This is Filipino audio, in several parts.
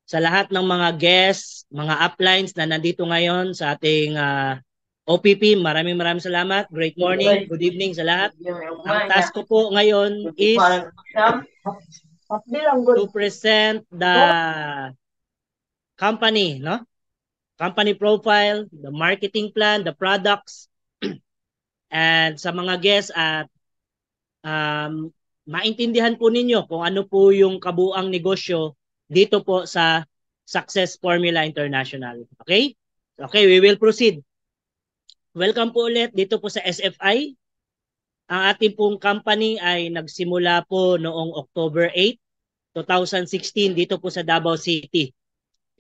sa lahat ng mga guests, mga uplines na nandito ngayon sa ating OPP. Maraming salamat. Great morning, good evening sa lahat. Ang task ko po ngayon is to present the company, no? Company profile, the marketing plan, the products, and sa mga guests at maintindihan po ninyo kung ano po yung kabuang negosyo dito po sa Success Formula International. Okay? Okay, we will proceed. Welcome po ulit dito po sa SFI. Ang ating pong company ay nagsimula po noong October 8, 2016 dito po sa Davao City.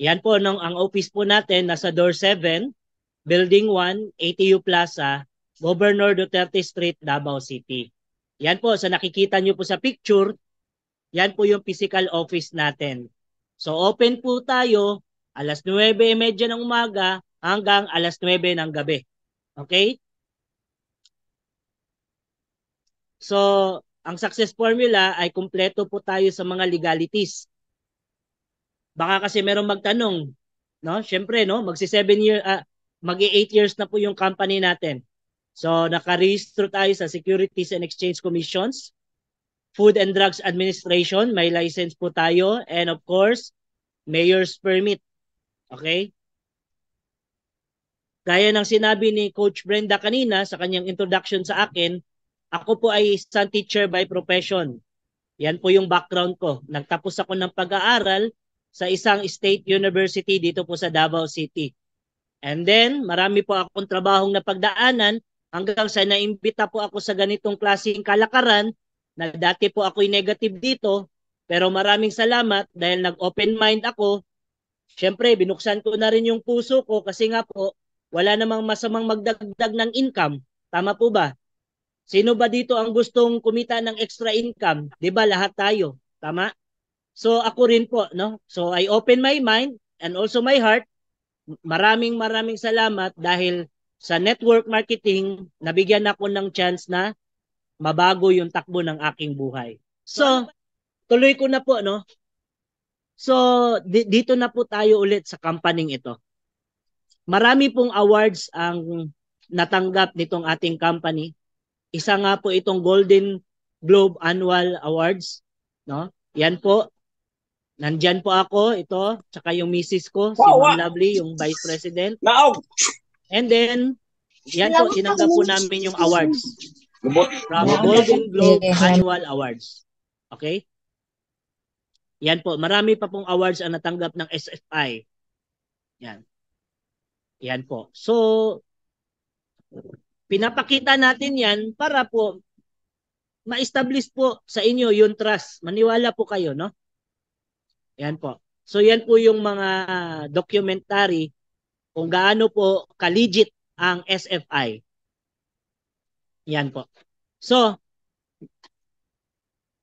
Yan po ang office po natin nasa door 7, Building 1, ATU Plaza, Governor Duterte Street, Davao City. Yan po, sa nakikita nyo po sa picture, yan po yung physical office natin. So open po tayo alas 9:30 ng umaga hanggang alas 9 ng gabi. Okay? So, ang success formula ay kumpleto po tayo sa mga legalities. Baka kasi merong magtanong, no? Syempre, no, magsi 8 years na po yung company natin. So, nakarehistro tayo sa Securities and Exchange Commissions, Food and Drugs Administration, may license po tayo, and of course, Mayor's Permit. Okay? Gaya ng sinabi ni Coach Brenda kanina sa kanyang introduction sa akin, ako po ay isang teacher by profession. Yan po yung background ko. Nagtapos ako ng pag-aaral sa isang state university dito po sa Davao City. And then, marami po akong trabahong napagdaanan hanggang sa naimbita po ako sa ganitong klaseng kalakaran na dati po ako'y negative dito. Pero maraming salamat dahil nag-open mind ako. Siyempre, binuksan ko na rin yung puso ko kasi nga po, wala namang masamang magdagdag ng income. Tama po ba? Sino ba dito ang gustong kumita ng extra income? 'Di ba lahat tayo? Tama? So ako rin po, no? So I open my mind and also my heart. Maraming salamat dahil sa network marketing, nabigyan ako ng chance na mabago yung takbo ng aking buhay. So, tuloy ko na po, no? So, dito na po tayo ulit sa company ito. Marami pong awards ang natanggap nitong ating company. Isa nga po itong Golden Globe Annual Awards, no? Yan po. Nandyan po ako, ito, tsaka yung misis ko, si Ma'am Lovely, yung Vice President. And then, yan po, tinanggap po namin yung awards from Golden Globe Annual Awards. Okay? Yan po, marami pa pong awards ang natanggap ng SFI. Yan. Yan po. So, pinapakita natin yan para po ma-establish po sa inyo yung trust. Maniwala po kayo, no? Yan po. So yan po yung mga documentary kung gaano po ka-legit ang SFI. Yan po. So,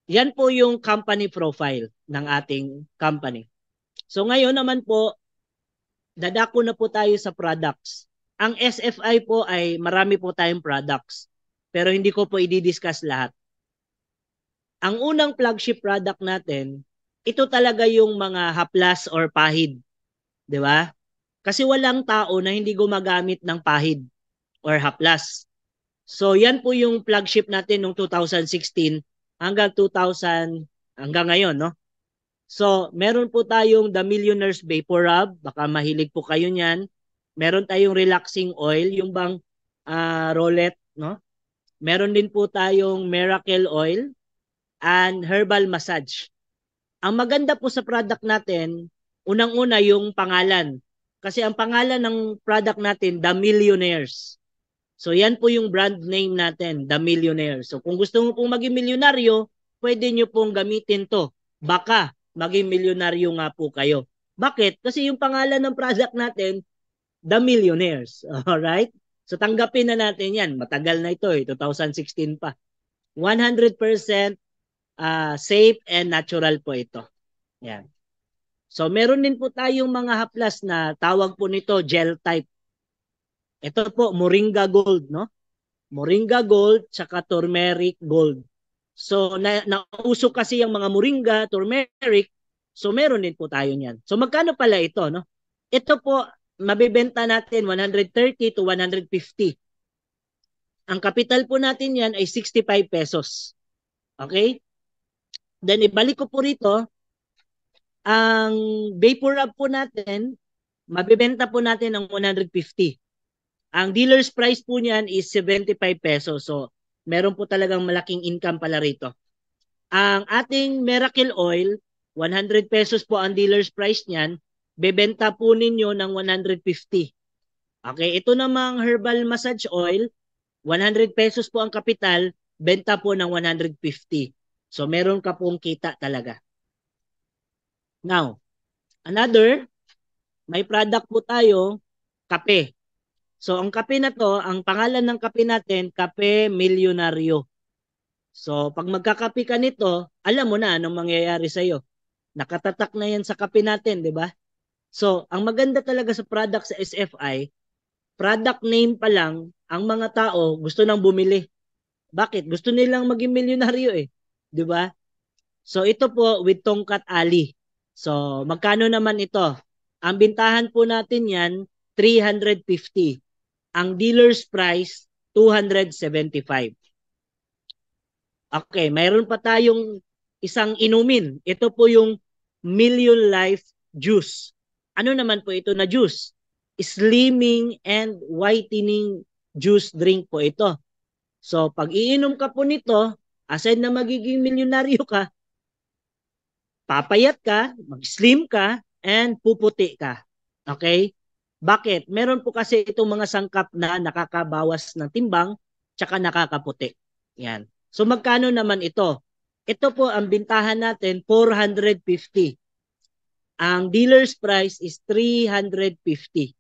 yan po yung company profile ng ating company. So ngayon naman po, dadako na po tayo sa products. Ang SFI po ay marami po tayong products. Pero hindi ko po i-discuss lahat. Ang unang flagship product natin, ito talaga yung mga haplas or pahid. 'Di ba? Kasi walang tao na hindi gumagamit ng pahid or haplas. So yan po yung flagship natin noong 2016 hanggang 2000 hanggang ngayon, no? So meron po tayong The Millionaire's Vapor Rub, baka mahilig po kayo niyan. Meron tayong relaxing oil, yung bang roulette, no? Meron din po tayong Miracle Oil and herbal massage. Ang maganda po sa product natin, unang-una yung pangalan. Kasi ang pangalan ng product natin, The Millionaires. So yan po yung brand name natin, The Millionaires. So kung gusto mo pong maging milyonaryo, pwede nyo pong gamitin to. Baka maging milyonaryo nga po kayo. Bakit? Kasi yung pangalan ng product natin, The Millionaires. Alright? So tanggapin na natin yan. Matagal na ito 2016 pa. 100% safe and natural po ito. Yan. So meron din po tayong mga haplas na tawag po nito gel type. Ito po Moringa Gold, no? Moringa Gold tsaka Turmeric Gold. So nauso kasi yung mga Moringa, Turmeric So meron din po tayo niyan. So magkano pala ito, no? Ito po mabebenta natin 130 to 150. Ang kapital po natin yan ay 65 pesos. Okay? Then ibalik ko po rito, ang vapor rub po natin, mabebenta po natin ng 150. Ang dealer's price po niyan is 75 pesos. So meron po talagang malaking income pala rito. Ang ating Miracle Oil, 100 pesos po ang dealer's price niyan, bebenta po ninyo ng 150. Okay, ito namang herbal massage oil, 100 pesos po ang kapital, benta po ng 150. So meron ka pong kita talaga. Now, another, may product po tayo, kape. So ang kape na to, ang pangalan ng kape natin, Kape Milyonaryo. So pag magkakape ka nito, alam mo na anong mangyayari sa iyo. Nakatatak na yan sa kape natin, di ba? So ang maganda talaga sa product sa SFI, product name pa lang, ang mga tao gusto nang bumili. Bakit? Gusto nilang maging milyonaryo eh. Di ba? So ito po with Tongkat Ali. So magkano naman ito? Ang bintahan po natin yan, 350. Ang dealer's price, 275. Okay, mayroon pa tayong isang inumin. Ito po yung Million Life Juice. Ano naman po ito na juice? Slimming and whitening juice drink po ito. So, pag iinom ka po nito, aside na magiging milyonaryo ka, papayat ka, mag-slim ka, and puputi ka. Okay? Bakit? Meron po kasi itong mga sangkap na nakakabawas ng timbang, tsaka nakakaputi. Yan. So, magkano naman ito? Ito po, ang bintahan natin, 450. Ang dealer's price is 350.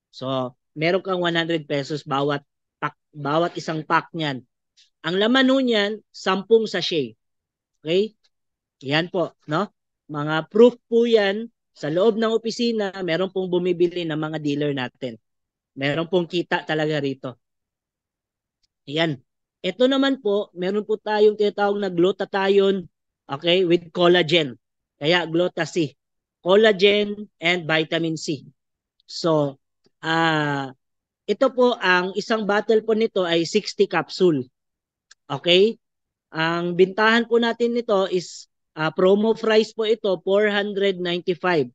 So, meron kang 100 pesos bawat pack, bawat isang pack niyan. Ang laman nun niyan, 10 sachet. Okay? Yan po, no? Mga proof po yan. Sa loob ng opisina, meron pong bumibili ng mga dealer natin. Meron pong kita talaga rito. Yan. Ito naman po, meron po tayong tinatawag na glutathione, okay, with collagen. Kaya Gluta-C. Collagen and vitamin C. So, ito po, ang isang bottle po nito ay 60 capsule. Okay? Ang bintahan po natin nito is promo price po ito, 495.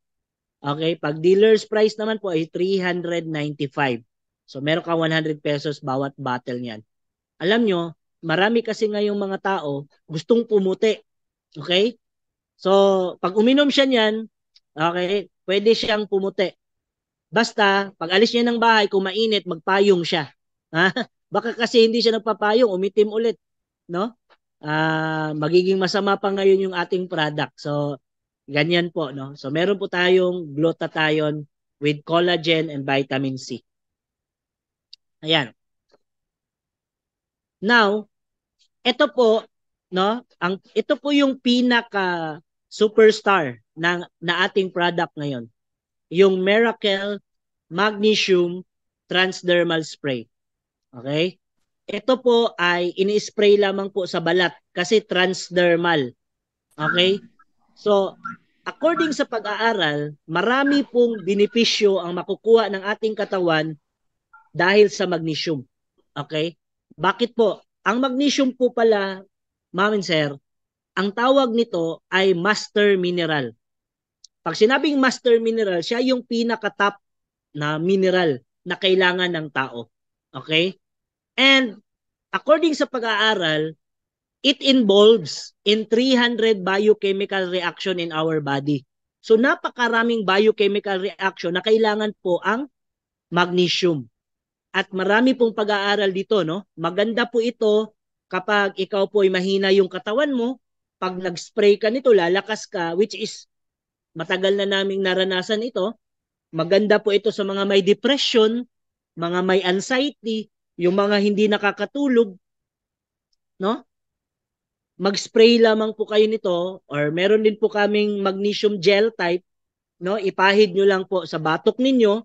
Okay? Pag dealer's price naman po ay 395. So, meron ka 100 pesos bawat bottle niyan. Alam nyo, marami kasi ngayong mga tao gustong pumuti. Okay? So, pag uminom siya niyan, okay, pwede siyang pumuti. Basta, pag alis niya ng bahay, kung mainit, magpayong siya. Ha? Baka kasi hindi siya nagpapayong, umitim ulit. No? Magiging masama pa ngayon yung ating product. So, ganyan po. No? So, meron po tayong glutathione with collagen and vitamin C. Ayan. Now, ito po, no? Ito po yung pinaka superstar na ating product ngayon. Yung Miracle Magnesium Transdermal Spray. Okay? Ito po ay ini-spray lamang po sa balat kasi transdermal. Okay? So, according sa pag-aaral, marami pong benepisyo ang makukuha ng ating katawan dahil sa magnesium. Okay? Bakit po? Ang magnesium po pala, ma'am and sir, ang tawag nito ay master mineral. Pag sinabing master mineral, siya yung pinaka-top na mineral na kailangan ng tao. Okay? And according sa pag-aaral, it involves in 300 biochemical reaction in our body. So napakaraming biochemical reaction na kailangan po ang magnesium. At marami pong pag-aaral dito, no? Maganda po ito kapag ikaw po ay mahina yung katawan mo, pag nag-spray ka nito, lalakas ka, which is matagal na naming naranasan ito. Maganda po ito sa mga may depression, mga may anxiety, yung mga hindi nakakatulog, no? Mag-spray lamang po kayo nito or meron din po kaming magnesium gel type, no? Ipahid nyo lang po sa batok ninyo,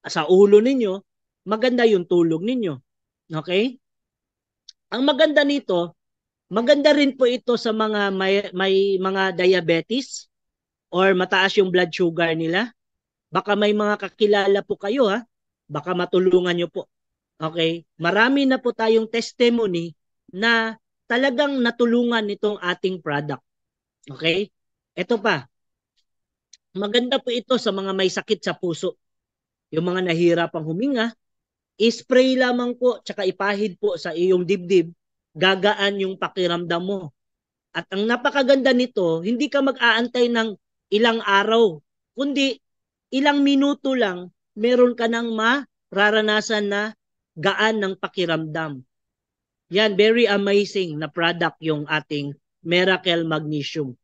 sa ulo ninyo, maganda yung tulog ninyo. Okay? Ang maganda nito, Maganda rin po ito sa mga may mga diabetes or mataas yung blood sugar nila. Baka may mga kakilala po kayo ha. Baka matulungan nyo po. Okay? Marami na po tayong testimony na talagang natulungan itong ating product. Okay? Ito pa. Maganda po ito sa mga may sakit sa puso. Yung mga nahihirapang huminga, spray lamang po tsaka ipahid po sa iyong dibdib, gagaan yung pakiramdam mo. At ang napakaganda nito, hindi ka mag-aantay ng ilang araw, kundi ilang minuto lang, meron ka nang mararanasan na gaan ng pakiramdam. Yan, very amazing na product yung ating Miracle Magnesium.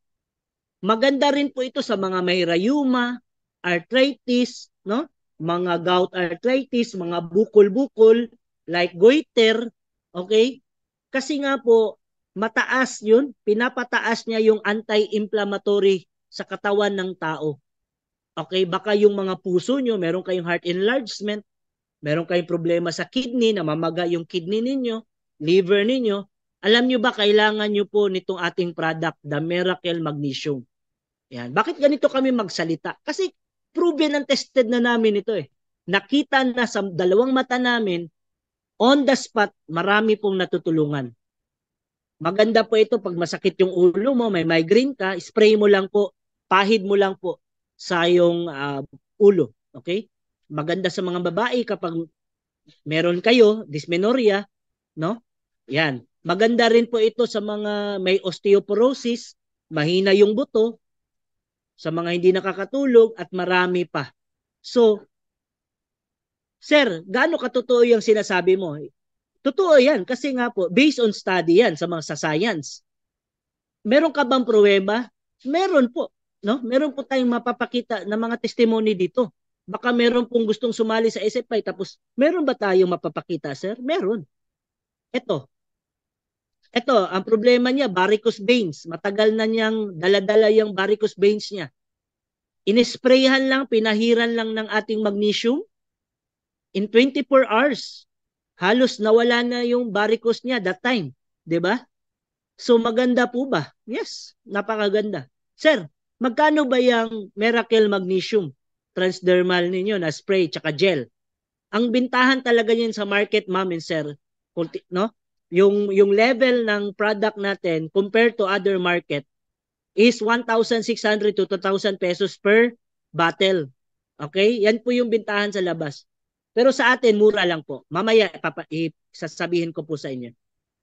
Maganda rin po ito sa mga may rheuma, arthritis, no? Mga gout arthritis, mga bukol-bukol, like goiter, okay? Kasi nga po, mataas yun, pinapataas niya yung anti-inflammatory sa katawan ng tao. Okay, baka yung mga puso nyo, meron kayong heart enlargement, meron kayong problema sa kidney, namamaga yung kidney ninyo, liver ninyo, alam nyo ba kailangan nyo po nitong ating product, the Miracle Magnesium. Yan. Bakit ganito kami magsalita? Kasi proven and tested na namin ito eh. Nakita na sa dalawang mata namin, on the spot, marami pong natutulungan. Maganda po ito pag masakit yung ulo mo, may migraine ka, spray mo lang po, pahid mo lang po sa yung ulo. Okay? Maganda sa mga babae kapag meron kayo, dysmenorrhea, no? Yan. Maganda rin po ito sa mga may osteoporosis, mahina yung buto, sa mga hindi nakakatulog at marami pa. So, sir, gaano katotoo yung sinasabi mo? Totoo yan kasi nga po, based on study yan sa mga sa science. Meron ka bang pruweba? Meron po. No? Meron po tayong mapapakita na mga testimony dito. Baka meron pong gustong sumali sa SFI tapos meron ba tayong mapapakita, sir? Meron. Ito. Ito, ang problema niya, varicose veins. Matagal na niyang daladala yung varicose veins niya. Inisprayhan lang, pinahiran lang ng ating magnesium. In 24 hours, halos nawala na yung varicose niya that time. 'Di ba? So maganda po ba? Yes, napakaganda. Sir, magkano ba yung Miracle Magnesium transdermal ninyo na spray tsaka gel? Ang bintahan talaga niyan sa market, ma'am and sir, no? Yung level ng product natin compared to other market is 1,600 to 2,000 pesos per bottle. Okay? Yan po yung bintahan sa labas. Pero sa atin, mura lang po. Mamaya, sasabihin ko po sa inyo.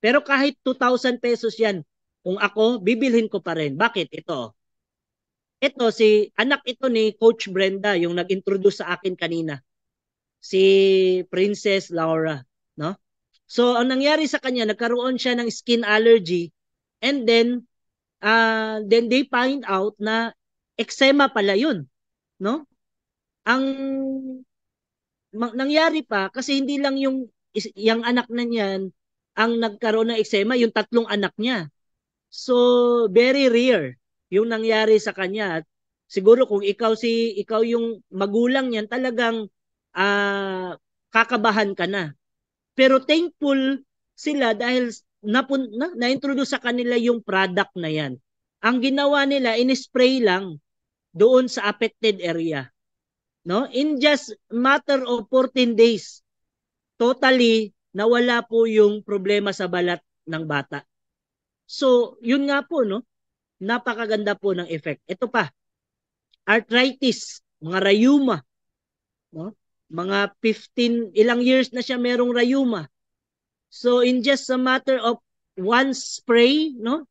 Pero kahit 2,000 pesos yan, kung ako, bibilhin ko pa rin. Bakit? Ito. Ito, anak ito ni Coach Brenda, yung nag-introduce sa akin kanina. Si Princess Laura. No? So, ang nangyari sa kanya, nagkaroon siya ng skin allergy and then they find out na eczema pala yun. No? Ang nangyari pa, kasi hindi lang yung anak na niyan ang nagkaroon ng eczema, yung tatlong anak niya. So, very rare yung nangyari sa kanya. Siguro kung ikaw yung magulang niyan, talagang kakabahan ka na. Pero thankful sila dahil na-introduce sa kanila yung product na yan. Ang ginawa nila, in-spray lang doon sa affected area. No? In just matter of 14 days, totally nawala po yung problema sa balat ng bata. So, yun nga po, no? Napakaganda po ng effect. Ito pa, arthritis, mga rheuma, no? Mga 15, ilang years na siya merong rheuma. So, in just a matter of one spray, no?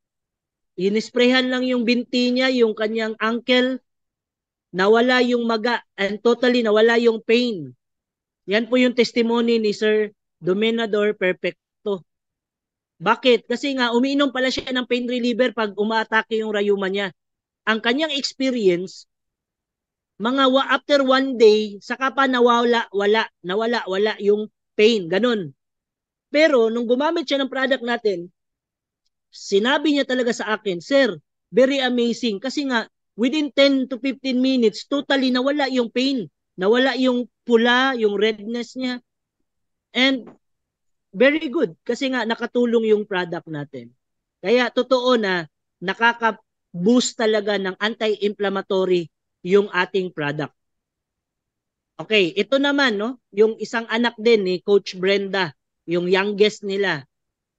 Inisprayhan lang yung binti niya, yung kanyang ankle, nawala yung maga, and totally nawala yung pain. Yan po yung testimony ni Sir Dominador Perfecto. Bakit? Kasi nga, umiinom pala siya ng pain reliever pag umaatake yung rayuma niya. Ang kanyang experience, after one day, saka pa nawala yung pain. Ganun. Pero, nung gumamit siya ng product natin, sinabi niya talaga sa akin, Sir, very amazing. Kasi nga, within 10 to 15 minutes, totally nawala yung pain. Nawala yung pula, yung redness niya. And very good. Kasi nga, nakatulong yung product natin. Kaya totoo na nakaka-boost talaga ng anti-inflammatory yung ating product. Okay, ito naman no, yung isang anak din ni Coach Brenda, yung youngest nila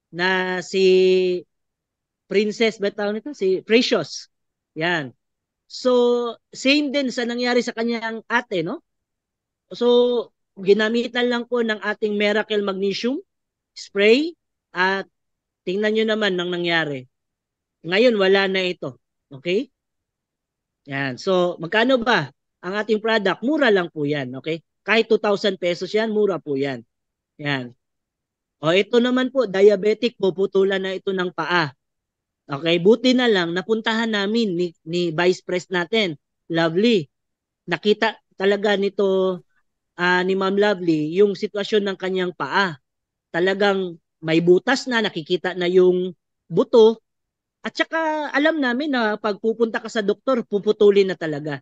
na si Princess, ba tawag nito? Si Precious. Yan. So, same din sa nangyari sa kanyang ate, no? So, ginamitan lang po ng ating Miracle Magnesium spray at tingnan nyo naman ng nangyari. Ngayon, wala na ito. Okay? Yan. So, magkano ba ang ating product? Mura lang po yan. Okay? Kahit 2,000 pesos yan, mura po yan. Yan. O, ito naman po, diabetic, puputulan na ito ng paa. Okay, buti na lang napuntahan namin ni Vice Pres natin, Lovely. Nakita talaga nito ni Ma'am Lovely yung sitwasyon ng kanyang paa. Talagang may butas na, nakikita na yung buto. At saka alam namin na pag pupunta ka sa doktor, puputulin na talaga.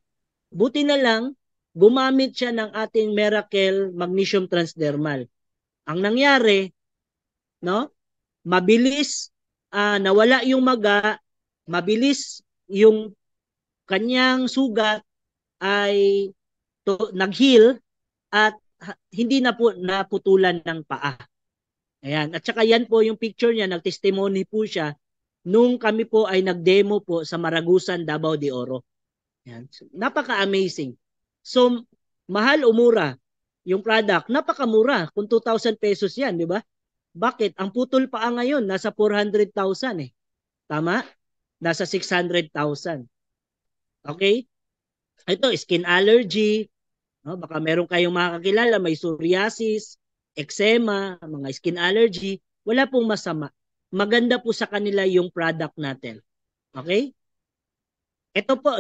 Buti na lang, gumamit siya ng ating Miracle Magnesium Transdermal. Ang nangyari, no? Mabilis nawala yung maga, mabilis yung kanyang sugat ay nag-heal at hindi na po naputulan ng paa. Ayan. At saka yan po yung picture niya, nag-testimony po siya nung kami po ay nag-demo po sa Maragusan, Davao de Oro. Ayan. So, napaka-amazing. So, mahal o mura yung product, napakamura. Kung 2,000 pesos yan, di ba? Bakit? Ang putol paa ngayon, nasa 400,000 eh. Tama? Nasa 600,000. Okay? Ito, skin allergy. No? Baka meron kayong makakilala, may psoriasis, eczema, mga skin allergy. Wala pong masama. Maganda po sa kanila yung product natin. Okay? Ito po,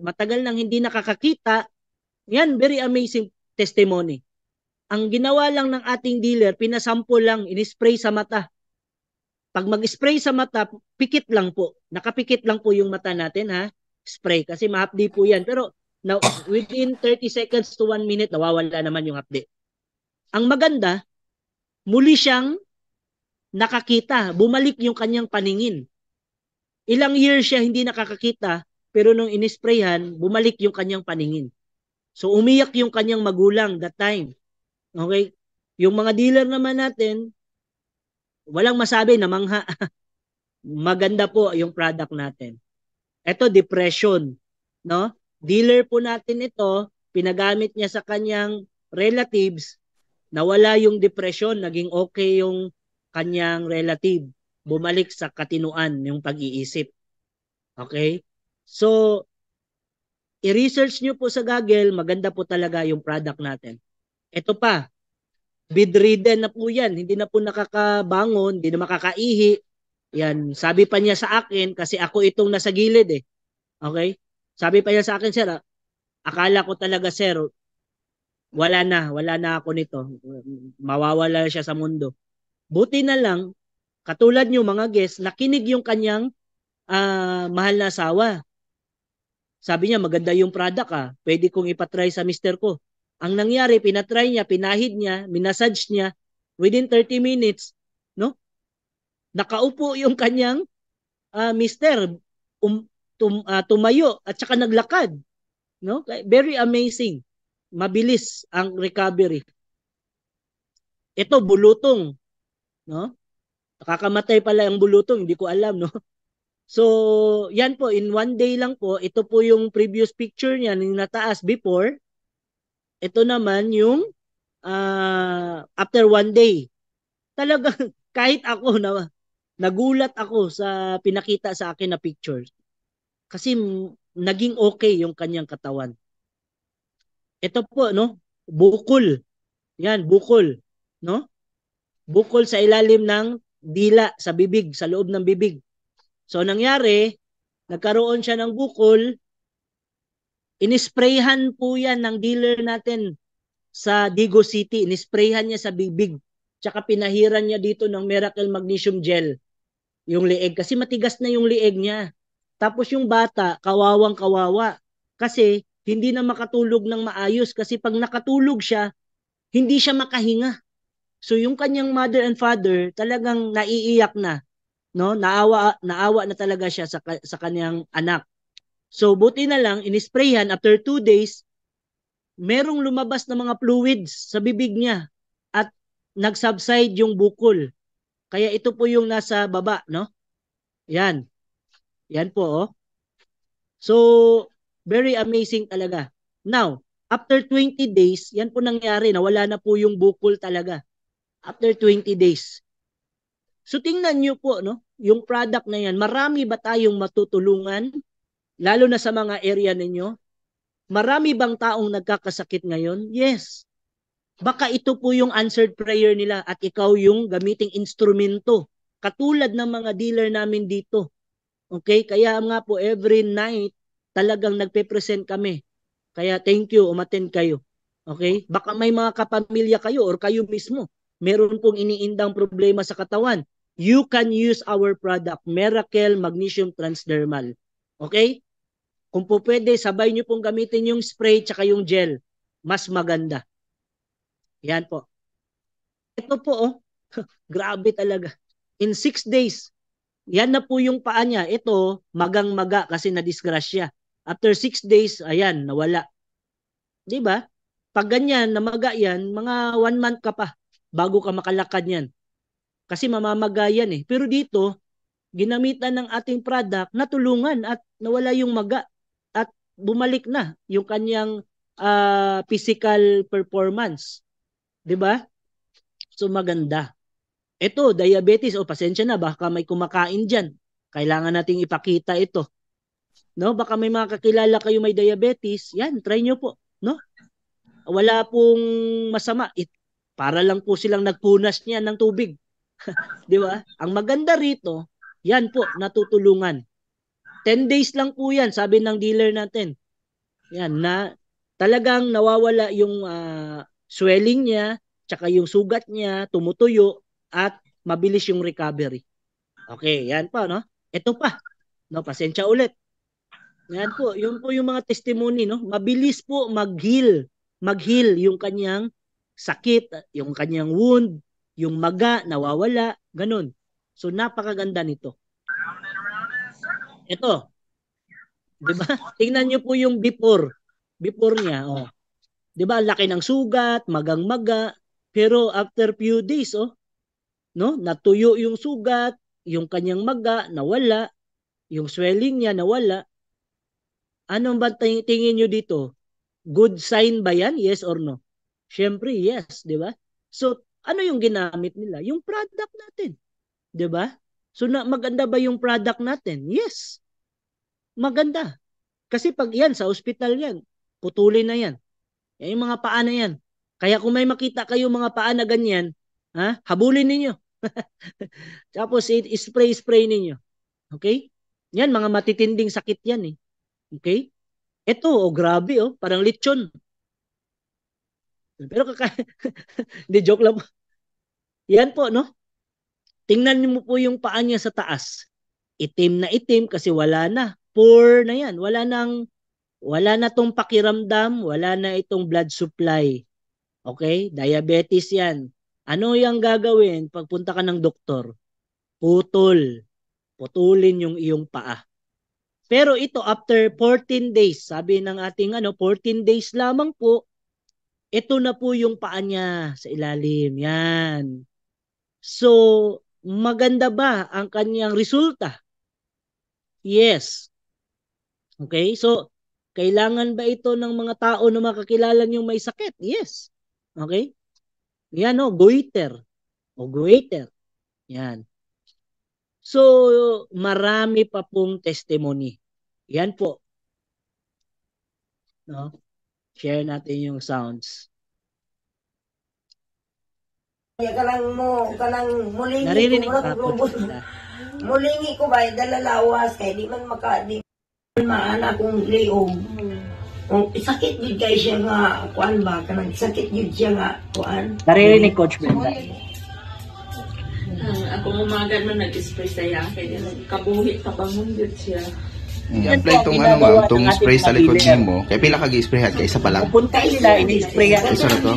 matagal nang hindi nakakakita. Yan, very amazing testimony. Ang ginawa lang ng ating dealer, pinasample lang, inispray sa mata. Pag mag-spray sa mata, pikit lang po. Nakapikit lang po yung mata natin, ha? Spray. Kasi mahapdi po yan. Pero now, within 30 seconds to 1 minute, nawawala naman yung hapdi. Ang maganda, muli siyang nakakita. Bumalik yung kanyang paningin. Ilang years siya hindi nakakakita, pero nung inisprayhan, bumalik yung kanyang paningin. So, umiyak yung kanyang magulang that time. Okay? Yung mga dealer naman natin, walang masabi na mangha. Maganda po yung product natin. Ito, depression. No? Dealer po natin ito, pinagamit niya sa kanyang relatives, nawala yung depression, naging okay yung kanyang relative. Bumalik sa katinuan yung pag-iisip. Okay? So, i-research nyo po sa Google, maganda po talaga yung product natin. Ito pa, bedridden na po yan. Hindi na po nakakabangon, hindi na makakaihi. Yan, sabi pa niya sa akin, kasi ako itong nasa gilid eh. Okay? Sabi pa niya sa akin, sir, akala ko talaga, sir, wala na ako nito. Mawawala siya sa mundo. Buti na lang, katulad niyo mga guests, nakinig yung kanyang mahal na asawa. Sabi niya, maganda yung product pwede kong ipatry sa mister ko. Ang nangyari, pinatry niya, pinahid niya, minasage niya, within 30 minutes, no? Nakaupo yung kanyang mister, tumayo at saka naglakad, no? Very amazing. Mabilis ang recovery. Ito bulutong, no? Nakakamatay pala ang bulutong, hindi ko alam, no? So, yan po, in 1 day lang po, ito po yung previous picture niya yung nataas before. Ito naman yung after 1 day. Talagang kahit ako nagulat ako sa pinakita sa akin na pictures. Kasi naging okay yung kanyang katawan. Ito po, no? Bukol. Yan, bukol. No? Bukol sa ilalim ng dila, sa bibig, sa loob ng bibig. So, nangyari, nagkaroon siya ng bukol, inisprayhan po yan ng dealer natin sa Digo City. Inisprayhan niya sa bibig. Tsaka pinahiran niya dito ng Miracle Magnesium Gel. Yung lieg. Kasi matigas na yung lieg niya. Tapos yung bata, kawawang kawawa. Kasi hindi na makatulog ng maayos. Kasi pag nakatulog siya, hindi siya makahinga. So yung kanyang mother and father talagang naiiyak na. no? Naawa na talaga siya sa kanyang anak. So buti na lang inisprayhan after 2 days, merong lumabas na mga fluids sa bibig niya at nag-subside yung bukol. Kaya ito po yung nasa baba, no? Yan. Yan po, oh. So, very amazing talaga. Now, after 20 days, yan po nangyari, nawala na po yung bukol talaga. After 20 days. So, tingnan nyo po, no? Yung product na yan, marami ba tayong matutulungan? Lalo na sa mga area ninyo? Marami bang taong nagkakasakit ngayon? Yes. Baka ito po yung answered prayer nila at ikaw yung gamiting instrumento. Katulad ng mga dealer namin dito. Okay? Kaya nga po every night talagang nagpe-present kami. Kaya thank you, umattend kayo. Okay? Baka may mga kapamilya kayo or kayo mismo. Meron pong iniindang problema sa katawan. You can use our product, Miracle Magnesium Transdermal. Okay? Kung po pwede, sabay nyo pong gamitin yung spray tsaka yung gel. Mas maganda. Yan po. Ito po, oh. Grabe talaga. In 6 days, yan na po yung paa niya. Ito, magang-maga kasi na-disgrasya. After 6 days, ayan, nawala. Di ba? Pag ganyan, namaga yan, mga 1 month ka pa bago ka makalakad yan. Kasi mamamaga yan eh. Pero dito, ginamitan ng ating product, natulungan at nawala yung maga. At bumalik na yung kanyang physical performance. 'Di ba? So maganda. Ito, diabetes, pasensya na, baka may kumakain diyan. Kailangan nating ipakita ito. No, baka may mga kakilala kayo may diabetes, yan, try nyo po, no? Wala pong masama. Para lang po silang nagpunas niyan ng tubig. 'Di ba? Ang maganda rito, yan po, natutulungan. 10 days lang po yan, sabi ng dealer natin. Yan, na talagang nawawala yung swelling niya, tsaka yung sugat niya, tumutuyo, at mabilis yung recovery. Okay, yan pa, no? Ito pa, no? Pasensya ulit. Yan po, yun po yung mga testimony, no? Mabilis po mag-heal yung kanyang sakit, yung kanyang wound, yung maga, nawawala, ganun. So, napakaganda nito. Ito, di ba? Tingnan nyo po yung before niya, oh. Di ba, laki ng sugat, magang-maga, pero after few days, oh, no, natuyo yung sugat, yung kanyang maga, nawala, yung swelling niya, nawala. Ano ba tingin nyo dito? Good sign ba yan? Yes or no? Siyempre, yes, di ba? So, ano yung ginamit nila? Yung product natin. Di ba? So, maganda ba yung product natin? Yes. Maganda. Kasi pag yan, sa ospital yan, putulin na yan. Yan yung mga paa na yan. Kaya kung may makita kayo mga paa na ganyan, habulin ninyo. Tapos, spray ninyo. Okay? Yan, mga matitinding sakit yan eh. Okay? Ito, grabe parang lechon. Pero hindi, joke lang po. Yan po, no? Tingnan niyo po yung paa niya sa taas. Itim na itim kasi wala na. Poor na yan. Wala na tong pakiramdam, wala na itong blood supply. Okay? Diabetes yan. Ano yung gagawin pagpunta ka ng doktor? Putulin yung iyong paa. Pero ito after 14 days, sabi ng ating 14 days lamang po, ito na po yung paa niya sa ilalim. Yan. So, maganda ba ang kanyang resulta? Yes. Okay? So, kailangan ba ito ng mga tao na makakilala niyong may sakit? Yes. Okay? Yan goiter. Goiter. Yan. So, marami pa pong testimony. Yan po. No? Share natin yung sounds. Kanang mulingi Naririnig ko, pa po. mulingi ko ba, dalalawas, kaya di man maana kong liog. Kung sakit yun kayo siya nga, kuan ba, kanang sakit yun siya nga, kuan. Naririnig, Coach Brenda. Ako umaga man nag-spray sa yakin. Kabuhi, kabangon yun siya. Apply itong ma'am, itong spray sa likod mo. Kaya pila kag-sprayhan, kaya isa pa lang. Pupunta sila, ini-sprayan. Isa na to.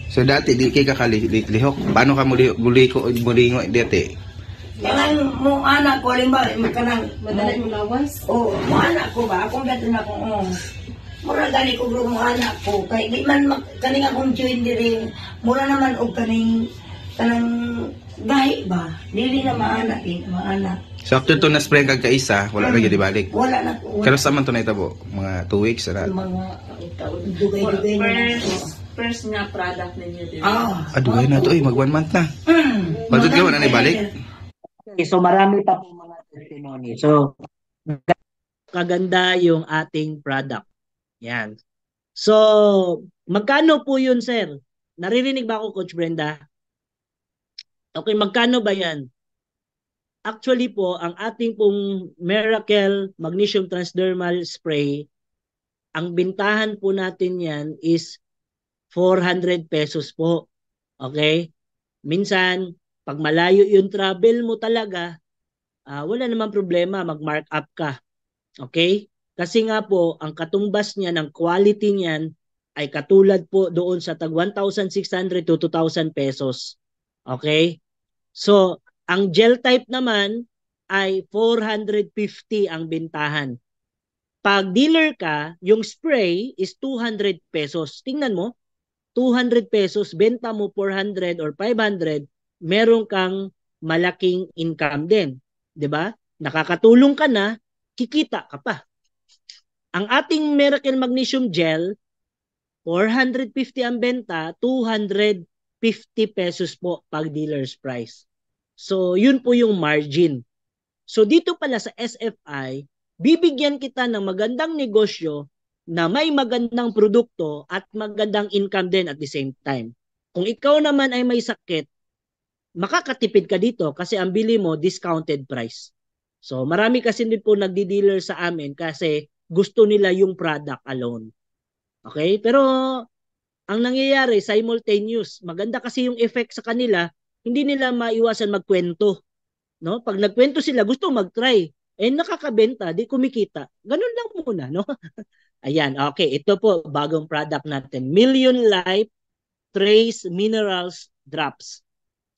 So dati di kay kakalihok. Paano ka muli ko mulingo dati? Kaya mo anak ko, limba, kanang, Madali mo lawas. mo anak ko ba? Akong gato na ko, mura gani ko bro mo anak ko. Kaya di man, kaning akong join diri, mura naman og kanang gahi ba? Dili na maanak maanak. So after to na-spray kag kaisa, wala na gyud ibalik. Wala na ko. Pero sa man to na itabo, mga 2 weeks na. Mga dugay-dugay na. First nga product ninyo din. Aduhay na to, mag 1 month na. Pagod ka, wala na ibalik. Okay, so marami pa po mga testimony. So, kaganda yung ating product. Yan. So, magkano po yun, sir? Naririnig ba ako, Coach Brenda? Okay, magkano ba yan? Actually po, ang ating pong Miracle Magnesium Transdermal Spray, ang bintahan po natin yan is 400 pesos po. Okay? Minsan, pag malayo yung travel mo talaga, wala namang problema, mag-mark up ka. Okay? Kasi nga po, ang katumbas niya ng quality niyan ay katulad po doon sa tag 1,600 to 2,000 pesos. Okay? So, ang gel type naman ay 450 ang bintahan. Pag dealer ka, yung spray is 200 pesos. Tingnan mo, 200 pesos, benta mo 400 or 500, meron kang malaking income din. 'Di ba? Nakakatulong ka na, kikita ka pa. Ang ating Miracle Magnesium Gel, 450 ang benta, 250 pesos po pag dealer's price. So, yun po yung margin. So, dito pala sa SFI, bibigyan kita ng magandang negosyo na may magandang produkto at magandang income din at the same time. Kung ikaw naman ay may sakit, makakatipid ka dito kasi ang bili mo, discounted price. So, marami kasi din po nagdi-dealer sa amin kasi gusto nila yung product alone. Okay? Pero, ang nangyayari, simultaneous. Maganda kasi yung effect sa kanila, hindi nila maiwasan magkwento. No? Pag nagkwento sila, gusto mag-try. Nakakabenta, di kumikita. Ganun lang muna, no? Ayan, okay. Ito po, bagong product natin. Million Life Trace Minerals Drops.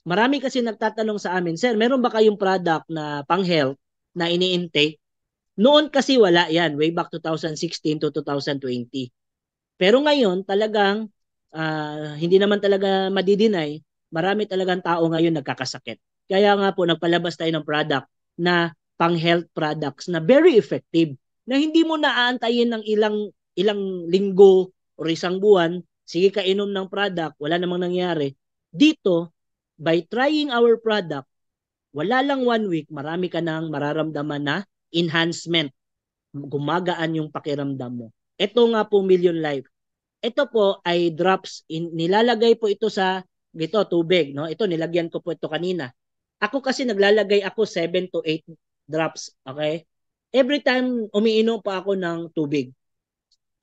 Marami kasi nagtatanong sa amin, Sir, meron ba kayong product na pang-health na ini-intake? Noon kasi wala yan, way back 2016 to 2020. Pero ngayon, talagang, hindi naman talaga madidinay, marami talagang tao ngayon nagkakasakit. Kaya nga po, nagpalabas tayo ng product na pang-health products na very effective, na hindi mo naaantayin ng ilang linggo o isang buwan, sige ka inom ng product, wala namang nangyari. Dito, by trying our product, wala lang 1 week, marami ka nang mararamdaman na enhancement. Gumagaan yung pakiramdam mo. Ito nga po, Million Life. Ito po ay drops. Nilalagay po ito sa tubig. No? Ito, nilagyan ko po ito kanina. Ako kasi naglalagay ako 7 to 8 drops. Okay? Every time umiinom pa ako ng tubig.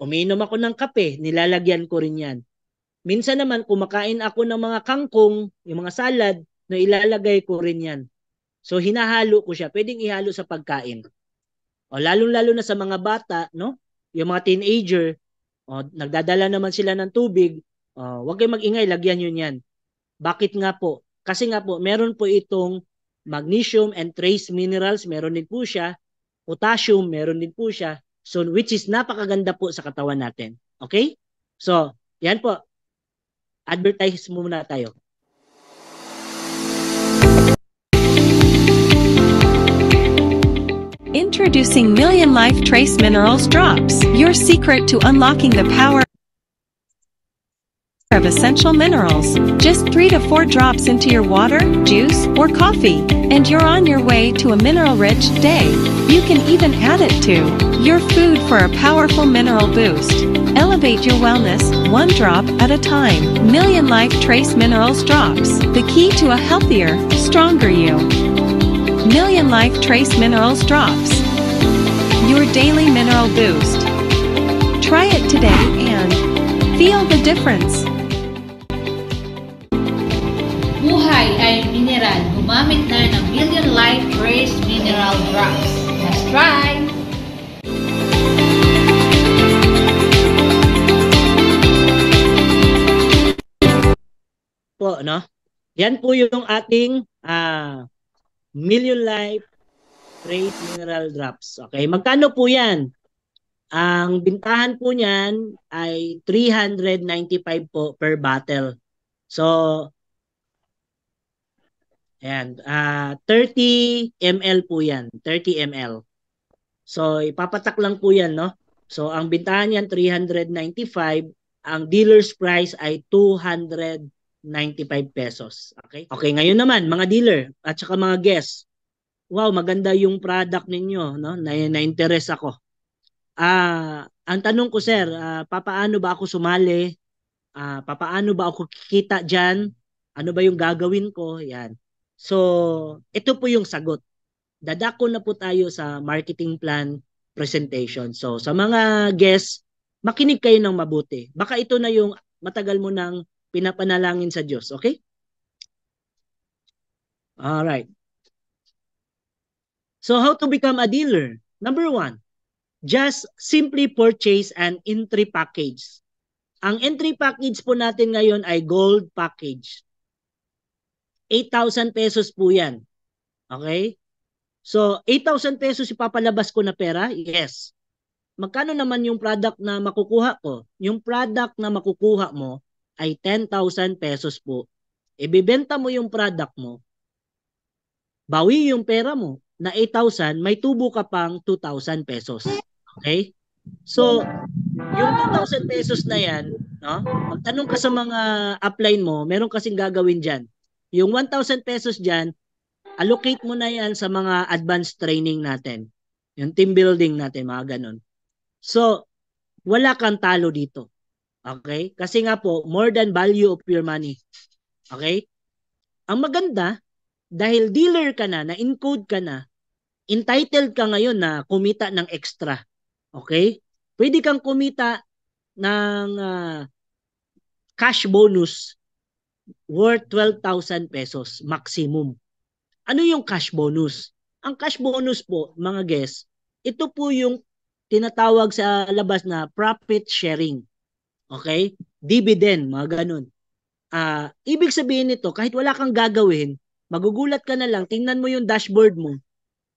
Umiinom ako ng kape, nilalagyan ko rin yan. Minsan naman, kumakain ako ng mga kangkong, yung mga salad, na ilalagay ko rin yan. So, hinahalo ko siya. Pwedeng ihalo sa pagkain. O, lalong-lalo na sa mga bata, no? Yung mga teenager, nagdadala naman sila ng tubig, huwag kayong mag-ingay, lagyan yun yan. Bakit nga po? Kasi nga po, meron po itong magnesium and trace minerals, meron din po siya. Potassium, meron din po siya. So, which is napakaganda po sa katawan natin. Okay? So, yan po. Advertise muna tayo. Introducing Million Life Trace Minerals Drops, your secret to unlocking the power of essential minerals. Just 3 to 4 drops into your water, juice, or coffee, and you're on your way to a mineral-rich day. You can even add it to your food for a powerful mineral boost. Elevate your wellness, 1 drop at a time. Million Life Trace Minerals Drops, the key to a healthier, stronger you. Million Life Trace Minerals Drops, your daily mineral boost. Try it today and feel the difference. Buhay ay mineral. Gumamit na ng Million Life Trace Mineral Drops. Let's try! Po, no? Yan po yung ating Million Life Trace Mineral Drops. Okay, magkano po yan? Ang bintahan po niyan ay 395 po per bottle. So, ayan, 30 ml po yan. 30 ml. So, ipapatak lang po yan, no? So, ang bintahan niyan 395, ang dealer's price ay 295 pesos. Okay? Okay, ngayon naman, mga dealer at saka mga guests. Wow, maganda yung product ninyo, no? Na-interest ako. Ang tanong ko, sir, papaano ba ako sumali? Papaano ba ako kikita diyan? Ano ba yung gagawin ko? Yan. So, ito po yung sagot. Dadako na po tayo sa marketing plan presentation. So, sa mga guests, makinig kayo ng mabuti. Baka ito na yung matagal mo nang pinapanalangin sa Diyos. Okay? All right. So, how to become a dealer? Number 1, just simply purchase an entry package. Ang entry package po natin ngayon ay gold package. 8,000 pesos po yan. Okay? So, 8,000 pesos ipapalabas ko na pera? Yes. Magkano naman yung product na makukuha ko? Yung product na makukuha mo ay 10,000 pesos po. Ibibenta mo yung product mo, bawi yung pera mo na 8,000, may tubo ka pang 2,000 pesos. Okay? So, yung 2,000 pesos na yan, no? Magtanong ka sa mga upline mo, meron kasing gagawin dyan. Yung 1,000 pesos dyan, allocate mo na yan sa mga advanced training natin. Yung team building natin, mga ganun. So, wala kang talo dito. Okay? Kasi nga po, more than value of your money. Okay? Ang maganda, dahil dealer ka na, na-encode ka na, entitled ka ngayon na kumita ng extra. Okay? Pwede kang kumita ng cash bonus worth 12,000 pesos maximum. Ano yung cash bonus? Ang cash bonus po, mga guests, ito po yung tinatawag sa labas na profit sharing. Okay? Dividend, mga ganun. Ibig sabihin nito, kahit wala kang gagawin, magugulat ka na lang, tingnan mo yung dashboard mo,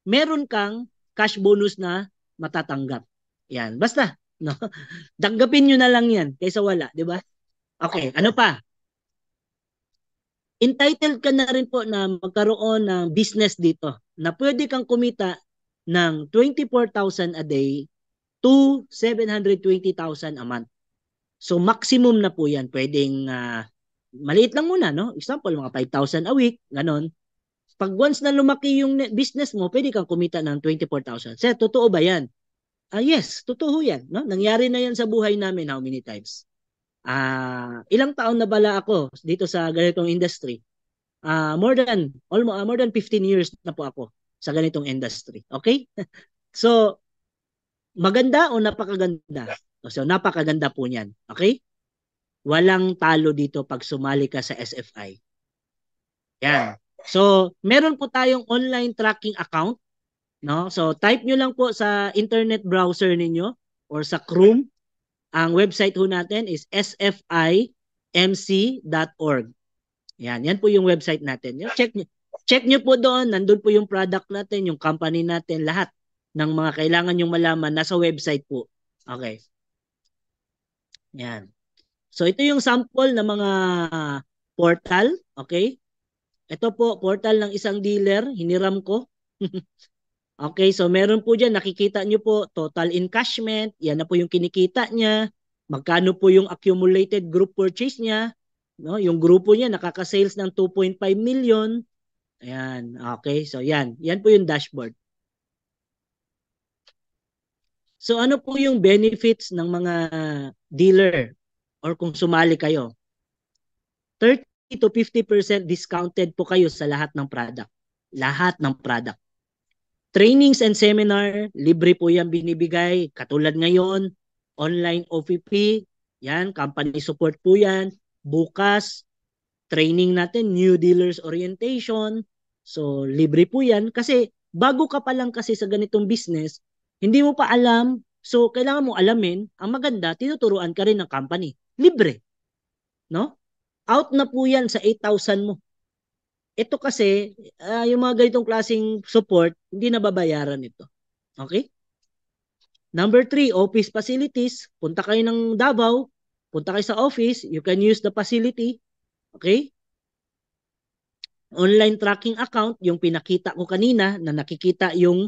meron kang cash bonus na matatanggap. Yan, basta, no? Tanggapin nyo na lang yan kaysa wala, di ba? Okay, ano pa? Entitled ka na rin po na magkaroon ng business dito na pwede kang kumita ng 24,000 a day to 720,000 a month. So maximum na po yan. Pwedeng maliit lang muna, no? Example, mga 5,000 a week, ganon. Pag once na lumaki yung business mo, pwede kang kumita ng 24,000. Sir, totoo ba yan? Yes, totoo yan. No? Nangyari na yan sa buhay namin how many times. Ilang taon na bala ako dito sa ganitong industry? More than 15 years na po ako sa ganitong industry. Okay? So, maganda o napakaganda? So, napakaganda po niyan. Okay? Walang talo dito pag sumali ka sa SFI. Yan. So, meron po tayong online tracking account, no? So, type nyo lang po sa internet browser ninyo or sa Chrome. Ang website ho natin is sfimc.org. Yan po yung website natin. Check nyo po doon, nandun po yung product natin, yung company natin, lahat ng mga kailangan yung malaman nasa website po. Okay. Yan. So, ito yung sample ng mga portal, okay? Ito po, portal ng isang dealer, hiniram ko. Okay, so meron po dyan, nakikita nyo po, total encashment, yan na po yung kinikita niya, magkano po yung accumulated group purchase niya, no? Yung grupo niya nakaka-sales ng 2.5 million. Ayan, okay, so yan po yung dashboard. So ano po yung benefits ng mga dealer or kung sumali kayo? 30 to 50% discounted po kayo sa lahat ng product. Lahat ng product. Trainings and seminar, libre po yan binibigay. Katulad ngayon, online OPP, yan, company support po yan. Bukas, training natin, new dealers orientation. So, libre po yan. Kasi, bago ka pa lang kasi sa ganitong business, hindi mo pa alam. So, kailangan mo alamin. Ang maganda, tinuturuan ka rin ng company. Libre. No? Out na po yan sa 8,000 mo. ito kasi, yung mga ganitong klaseng support, hindi nababayaran ito. Okay? Number 3, office facilities. Punta kayo ng Davao, punta kayo sa office, you can use the facility. Okay? Online tracking account, yung pinakita ko kanina na nakikita yung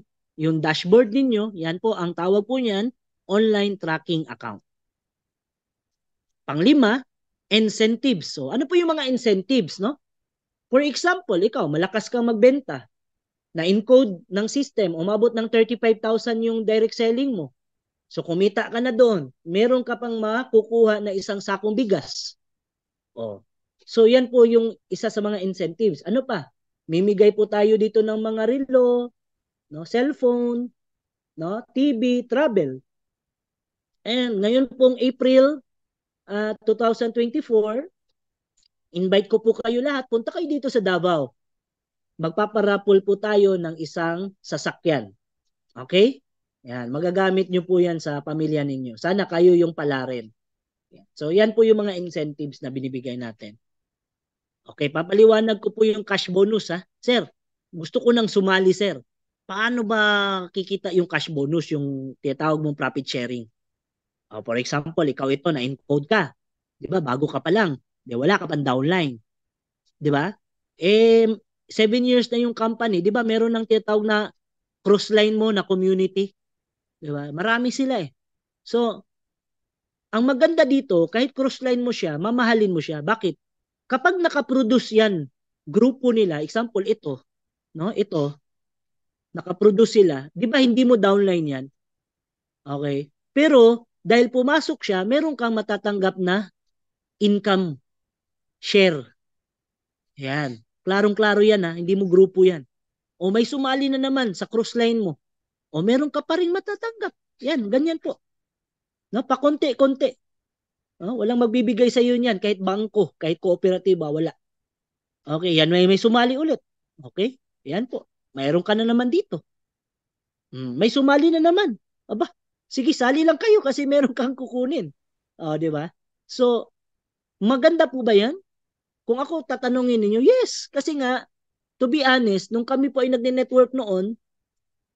dashboard ninyo, yan po, ang tawag po niyan, online tracking account. Panglima, incentives. So, ano po yung mga incentives, no? For example, ikaw, malakas kang magbenta, na-encode ng system, umabot ng 35,000 yung direct selling mo. So, kumita ka na doon. Meron ka pang makukuha na isang sakong bigas. Oh. So, yan po yung isa sa mga incentives. Ano pa? Mimigay po tayo dito ng mga relo, no, cellphone, no, TV, travel. And ngayon pong April 2024, invite ko po kayo lahat, punta kayo dito sa Davao. Magpaparapol po tayo ng isang sasakyan. Okay? Yan, magagamit nyo po yan sa pamilya ninyo. Sana kayo yung pala rin. So, yan po yung mga incentives na binibigay natin. Okay, papaliwanag ko po yung cash bonus, ha. Sir, gusto ko nang sumali, sir. Paano ba kikita yung cash bonus, yung tinatawag mong profit sharing? For example, ikaw ito, na-encode ka. Di ba? Bago ka pa lang. Di, wala ka pang downline. Di ba? 7 years na yung company. Di ba? Meron ng tinatawag na crossline mo na community. Di ba? Marami sila eh. So, ang maganda dito, kahit crossline mo siya, mamahalin mo siya. Bakit? Kapag nakaproduce yan, grupo nila, example ito, no? Ito, nakaproduce sila. Di ba hindi mo downline yan? Okay? Pero, dahil pumasok siya, meron kang matatanggap na income share. Yan. Klarong-klaro yan ha. Hindi mo grupo yan. O may sumali na naman sa crossline mo. O meron ka pa rin matatanggap. Yan, ganyan po. No, pakonti-konti. No, walang magbibigay sa iyo niyan kahit bangko, kahit kooperatiba, wala. Okay, yan may sumali ulit. Okay? Yan po. Mayroon ka na naman dito. May sumali na naman. Aba, sige, sali lang kayo kasi meron kang kukunin. Di ba? So, maganda po ba yan? Kung ako tatanungin ninyo, yes. Kasi nga, to be honest, nung kami po ay nagne-network noon,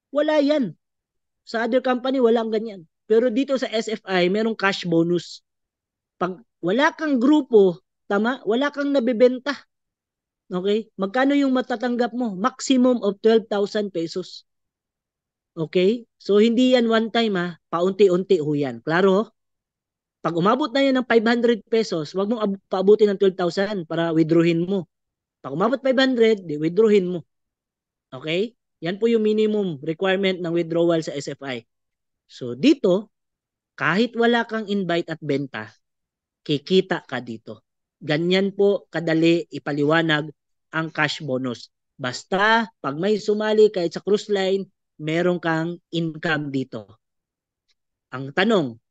wala yan. Sa other company, walang ganyan. Pero dito sa SFI, merong cash bonus. Pag wala kang grupo, tama, wala kang nabibenta. Okay? Magkano yung matatanggap mo? Maximum of 12,000 pesos. Okay? So, hindi yan one time ha. Paunti-unti ho yan. Klaro? Pag umabot na yan ng 500 pesos, wag mong paabutin ng 12,000 para withdrawin mo. Pag umabot 500, di withdrawin mo. Okay? Yan po yung minimum requirement ng withdrawal sa SFI. So, dito, kahit wala kang invite at benta, kikita ka dito. Ganyan po kadali ipaliwanag ang cash bonus. Basta, pag may sumali kahit sa cruise line, meron kang income dito. Ang tanong,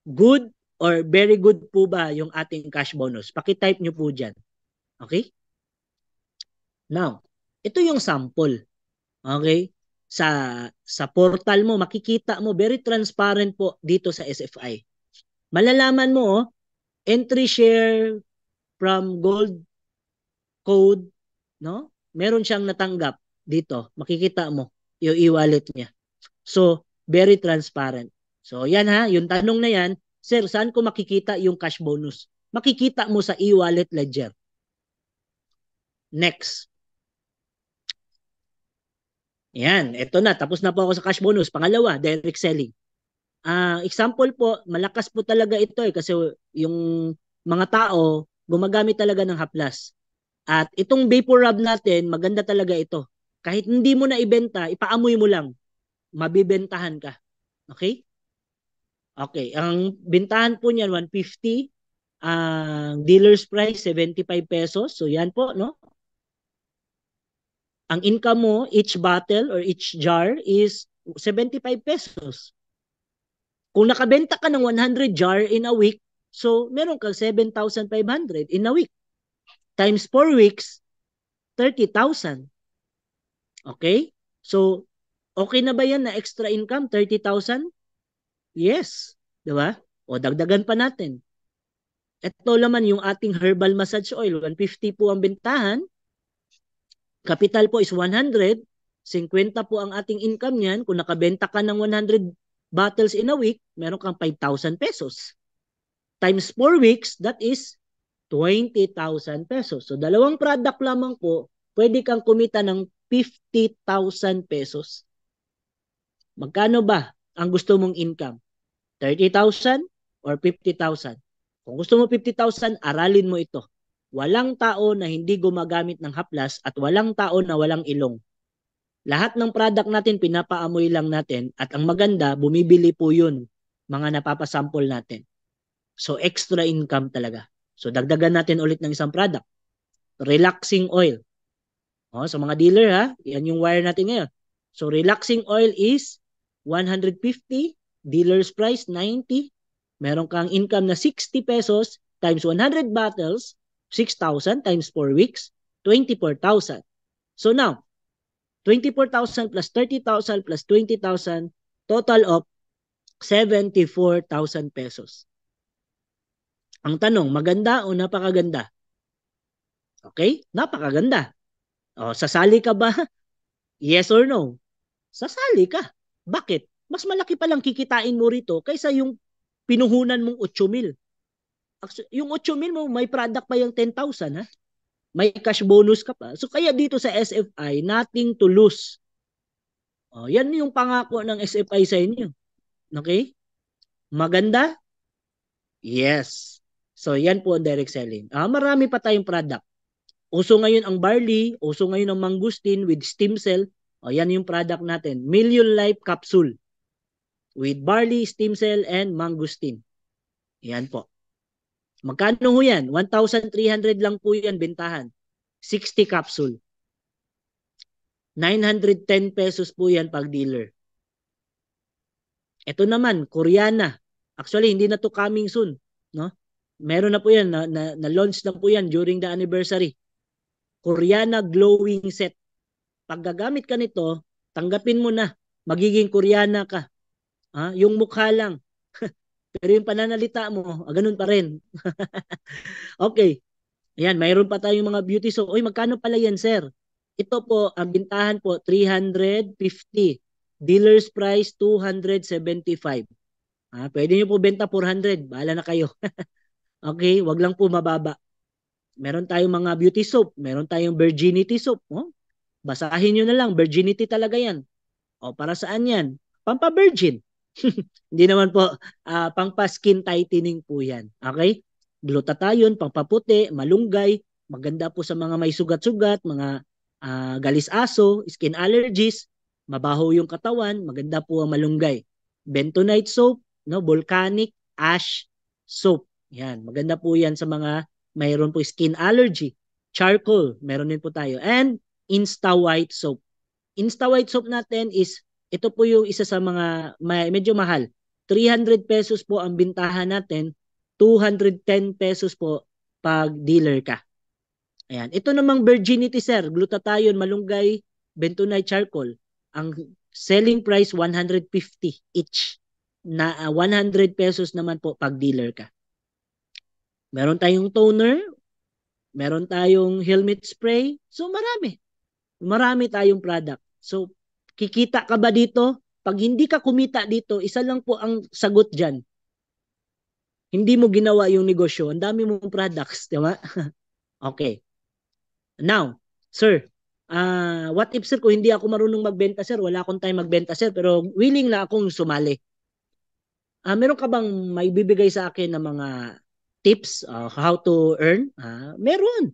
good or very good po ba yung ating cash bonus? Paki-type nyo po dyan. Okay? Now, ito yung sample. Okay? Sa portal mo, makikita mo, very transparent po dito sa SFI. Malalaman mo, entry share from gold code, no? Meron siyang natanggap dito. Makikita mo yung e-wallet niya. So, very transparent. So, yan ha, yung tanong na yan, sir, saan ko makikita yung cash bonus? Makikita mo sa e-wallet ledger. Next. Yan, eto na, tapos na po ako sa cash bonus. Pangalawa, direct selling. Example po, malakas po talaga ito kasi yung mga tao gumagamit talaga ng haplas. At itong vapor rub natin, maganda talaga ito. Kahit hindi mo na ibenta, ipaamoy mo lang. Mabibentahan ka. Okay? Okay, ang bentahan po niyan 150, ang dealer's price 75 pesos. So yan po, no? Ang income mo, each bottle or each jar is 75 pesos. Kung nakabenta ka ng 100 jar in a week, so meron kang 7,500 in a week. Times 4 weeks, 30,000. Okay? So, okay na ba yan na extra income, 30,000? Yes. Diba? O dagdagan pa natin. Ito naman yung ating herbal massage oil, 150 po ang bentahan. Capital po is 100, 50 po ang ating income niyan. Kung nakabenta ka ng 100 bottles in a week, meron kang 5,000 pesos. Times 4 weeks, that is 20,000 pesos. So, dalawang product lamang po, pwede kang kumita ng 50,000 pesos. Magkano ba ang gusto mong income? 30,000 or 50,000? Kung gusto mo 50,000, aralin mo ito. Walang tao na hindi gumagamit ng haplas at walang tao na walang ilong. Lahat ng product natin, pinapaamoy lang natin at ang maganda, bumibili po yun, mga napapasample natin. So, extra income talaga. So, dagdagan natin ulit ng isang product. Relaxing oil. O, sa mga dealer ha, yan yung wire natin ngayon. So, relaxing oil is 150, dealer's price 90. Meron kang income na 60 pesos times 100 bottles, 6,000 times 4 weeks, 24,000. So now, 24,000 plus 30,000 plus 20,000, total of 74,000 pesos. Ang tanong, maganda o napakaganda? Okay? Napakaganda. O, sasali ka ba? Yes or no? Sasali ka. Bakit? Mas malaki palang kikitain mo rito kaysa yung pinuhunan mong 8,000. Yung 8,000 mo, may product pa yung 10,000 ha? May cash bonus ka pa. So kaya dito sa SFI, nothing to lose. Oh, yan yung pangako ng SFI sa inyo. Okay? Maganda? Yes. So yan po ang direct selling. Marami pa tayong product. Uso ngayon ang barley, uso ngayon ang mangustin with stem cell. Yan yung product natin. Million Life Capsule with barley, stem cell, and mangustin. Yan po. Magkano ho yan? 1,300 lang po yan bentahan. 60 capsule. 910 pesos po yan pag dealer. Ito naman, Koreana. Actually, hindi na to coming soon. No? Meron na po yan, na-launch na po yan during the anniversary. Koreana Glowing Set. Pag gagamit ka nito, tanggapin mo na. Magiging Koreana ka. Yung mukha lang. Pero yung pananalita mo, ganun pa rin. Okay. Ayan, mayroon pa tayong mga beauty soap. Oy, magkano pala yan, sir? Ito po, ang bintahan po, 350. Dealer's price, 275. Pwede nyo po benta 400. Bahala na kayo. Okay, wag lang po mababa. Meron tayong mga beauty soap. Meron tayong virginity soap. Basahin nyo na lang. Virginity talaga yan. Para saan yan? Pampa-virgin. Hindi naman po pang-skin tightening po yan. Okay? Glutathione, pangpaputi, malunggay, maganda po sa mga may sugat-sugat, mga galis aso, skin allergies, mabaho yung katawan, maganda po ang malunggay. Bentonite soap, volcanic ash soap. Yan, maganda po yan sa mga mayroon po skin allergy. Charcoal, meron din po tayo. And Insta White soap. Insta White soap natin is ito po yung isa sa mga medyo mahal. 300 pesos po ang bintahan natin. 210 pesos po pag dealer ka. Ayan. Ito namang virginity, sir. Glutathione, malunggay, bentonite, charcoal. Ang selling price, 150 each. Na 100 pesos naman po pag dealer ka. Meron tayong toner. Meron tayong helmet spray. So, marami. Marami tayong product. So, kikita ka ba dito? Pag hindi ka kumita dito, isa lang po ang sagot dyan. Hindi mo ginawa yung negosyo. Ang dami mong products, di ba? Okay. Now, sir, what if sir, kung hindi ako marunong magbenta sir, wala akong time magbenta sir, pero willing na akong sumali. Meron ka bang maibibigay sa akin ng mga tips how to earn? Meron.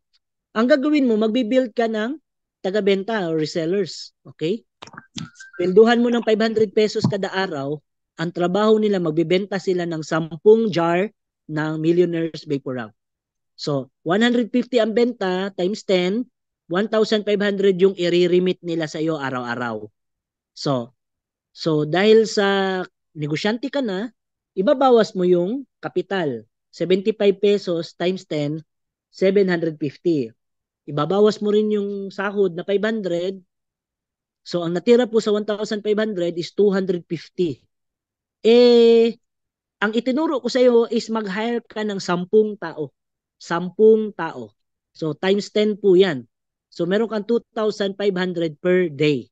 Ang gagawin mo, magbibuild ka ng taga-benta or resellers. Okay? Pilduhan mo ng 500 pesos kada araw, ang trabaho nila, magbibenta sila ng 10 jar ng Millionaires Vapor Rub. So, 150 ang benta times 10, 1,500 yung i-remit nila sa iyo araw-araw. So dahil sa negosyante ka na, ibabawas mo yung kapital. 75 pesos times 10, 750. Ibabawas mo rin yung sahod na 500. So, ang natira po sa 1,500 is 250. Ang itinuro ko sa iyo is mag-hire ka ng 10 tao. 10 tao. So, times 10 po yan. So meron kang 2,500 per day.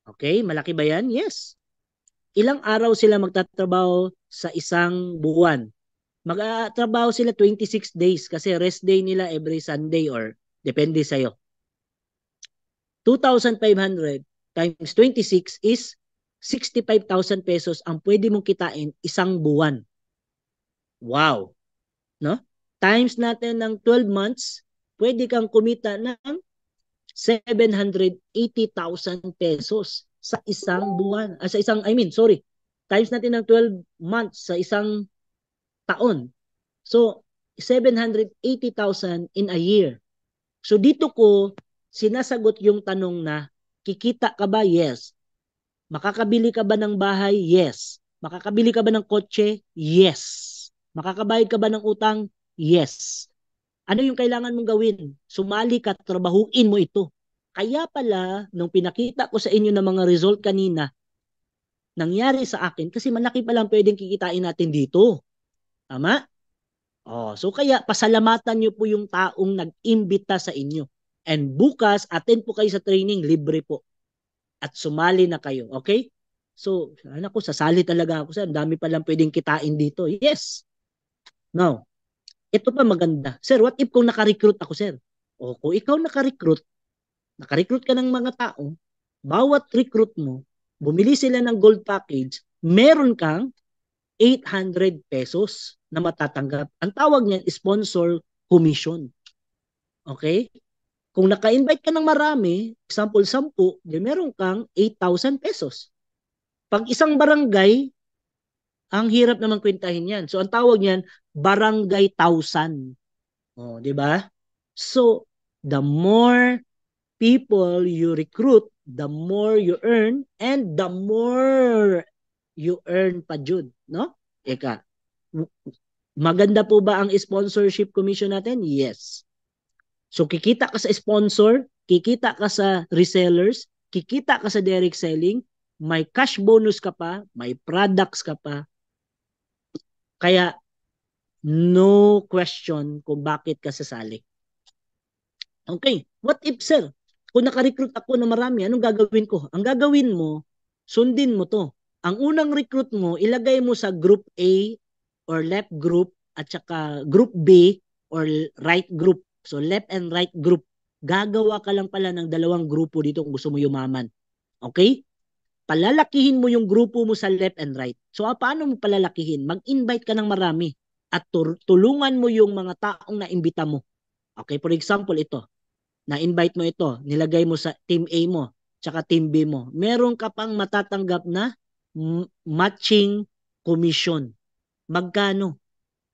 Okay, malaki ba yan? Yes. Ilang araw sila magtatrabaho sa isang buwan? Magtatrabaho sila 26 days kasi rest day nila every Sunday or depende sa'yo. 2,500 times 26 is 65,000 pesos ang pwede mong kitain isang buwan. Wow! No? Times natin ng 12 months, pwede kang kumita ng 780,000 pesos sa isang buwan. Times natin ng 12 months sa isang taon. So, 780,000 in a year. So, dito ko sinasagot yung tanong na, kikita ka ba? Yes. Makakabili ka ba ng bahay? Yes. Makakabili ka ba ng kotse? Yes. Makakabayad ka ba ng utang? Yes. Ano yung kailangan mong gawin? Sumali ka, trabahuin mo ito. Kaya pala, nung pinakita ko sa inyo ng mga result kanina, nangyari sa akin, kasi malaki pa lang pwedeng kikitain natin dito. Tama? So kaya pasalamatan nyo po yung taong nag-imbita sa inyo. And bukas, attend po kayo sa training, libre po. At sumali na kayo, okay? So, anak ko, sasali talaga ako. Ang dami pa lang pwedeng kitain dito. Yes. Now, ito pa maganda. Sir, what if kung naka-recruit ako, sir? O kung ikaw naka-recruit ka ng mga tao, bawat recruit mo, bumili sila ng gold package, meron kang 800 pesos na matatanggap. Ang tawag niyan, sponsor commission. Okay? Kung naka-invite ka ng marami, example 10, meron kang 8,000 pesos. Pag isang barangay, ang hirap naman kwentahin yan. So, ang tawag niyan, barangay 1,000. Di ba? So, the more people you recruit, the more you earn, and the more you earn pa jud, no? Eka, maganda po ba ang sponsorship commission natin? Yes. So, kikita ka sa sponsor, kikita ka sa resellers, kikita ka sa direct selling, may cash bonus ka pa, may products ka pa. Kaya, no question kung bakit ka sasali. Okay, what if, sir? Kung naka-recruit ako na marami, anong gagawin ko? Ang gagawin mo, sundin mo to. Ang unang recruit mo, ilagay mo sa group A or left group at saka group B or right group. So, left and right group. Gagawa ka lang pala ng dalawang grupo dito kung gusto mo yumaman. Okay? Palalakihin mo yung grupo mo sa left and right. So, paano mo palalakihin? Mag-invite ka ng marami at tulungan mo yung mga taong naimbita mo. Okay, for example, ito. Na-invite mo ito. Nilagay mo sa team A mo tsaka team B mo. Meron ka pang matatanggap na matching commission. Magkano?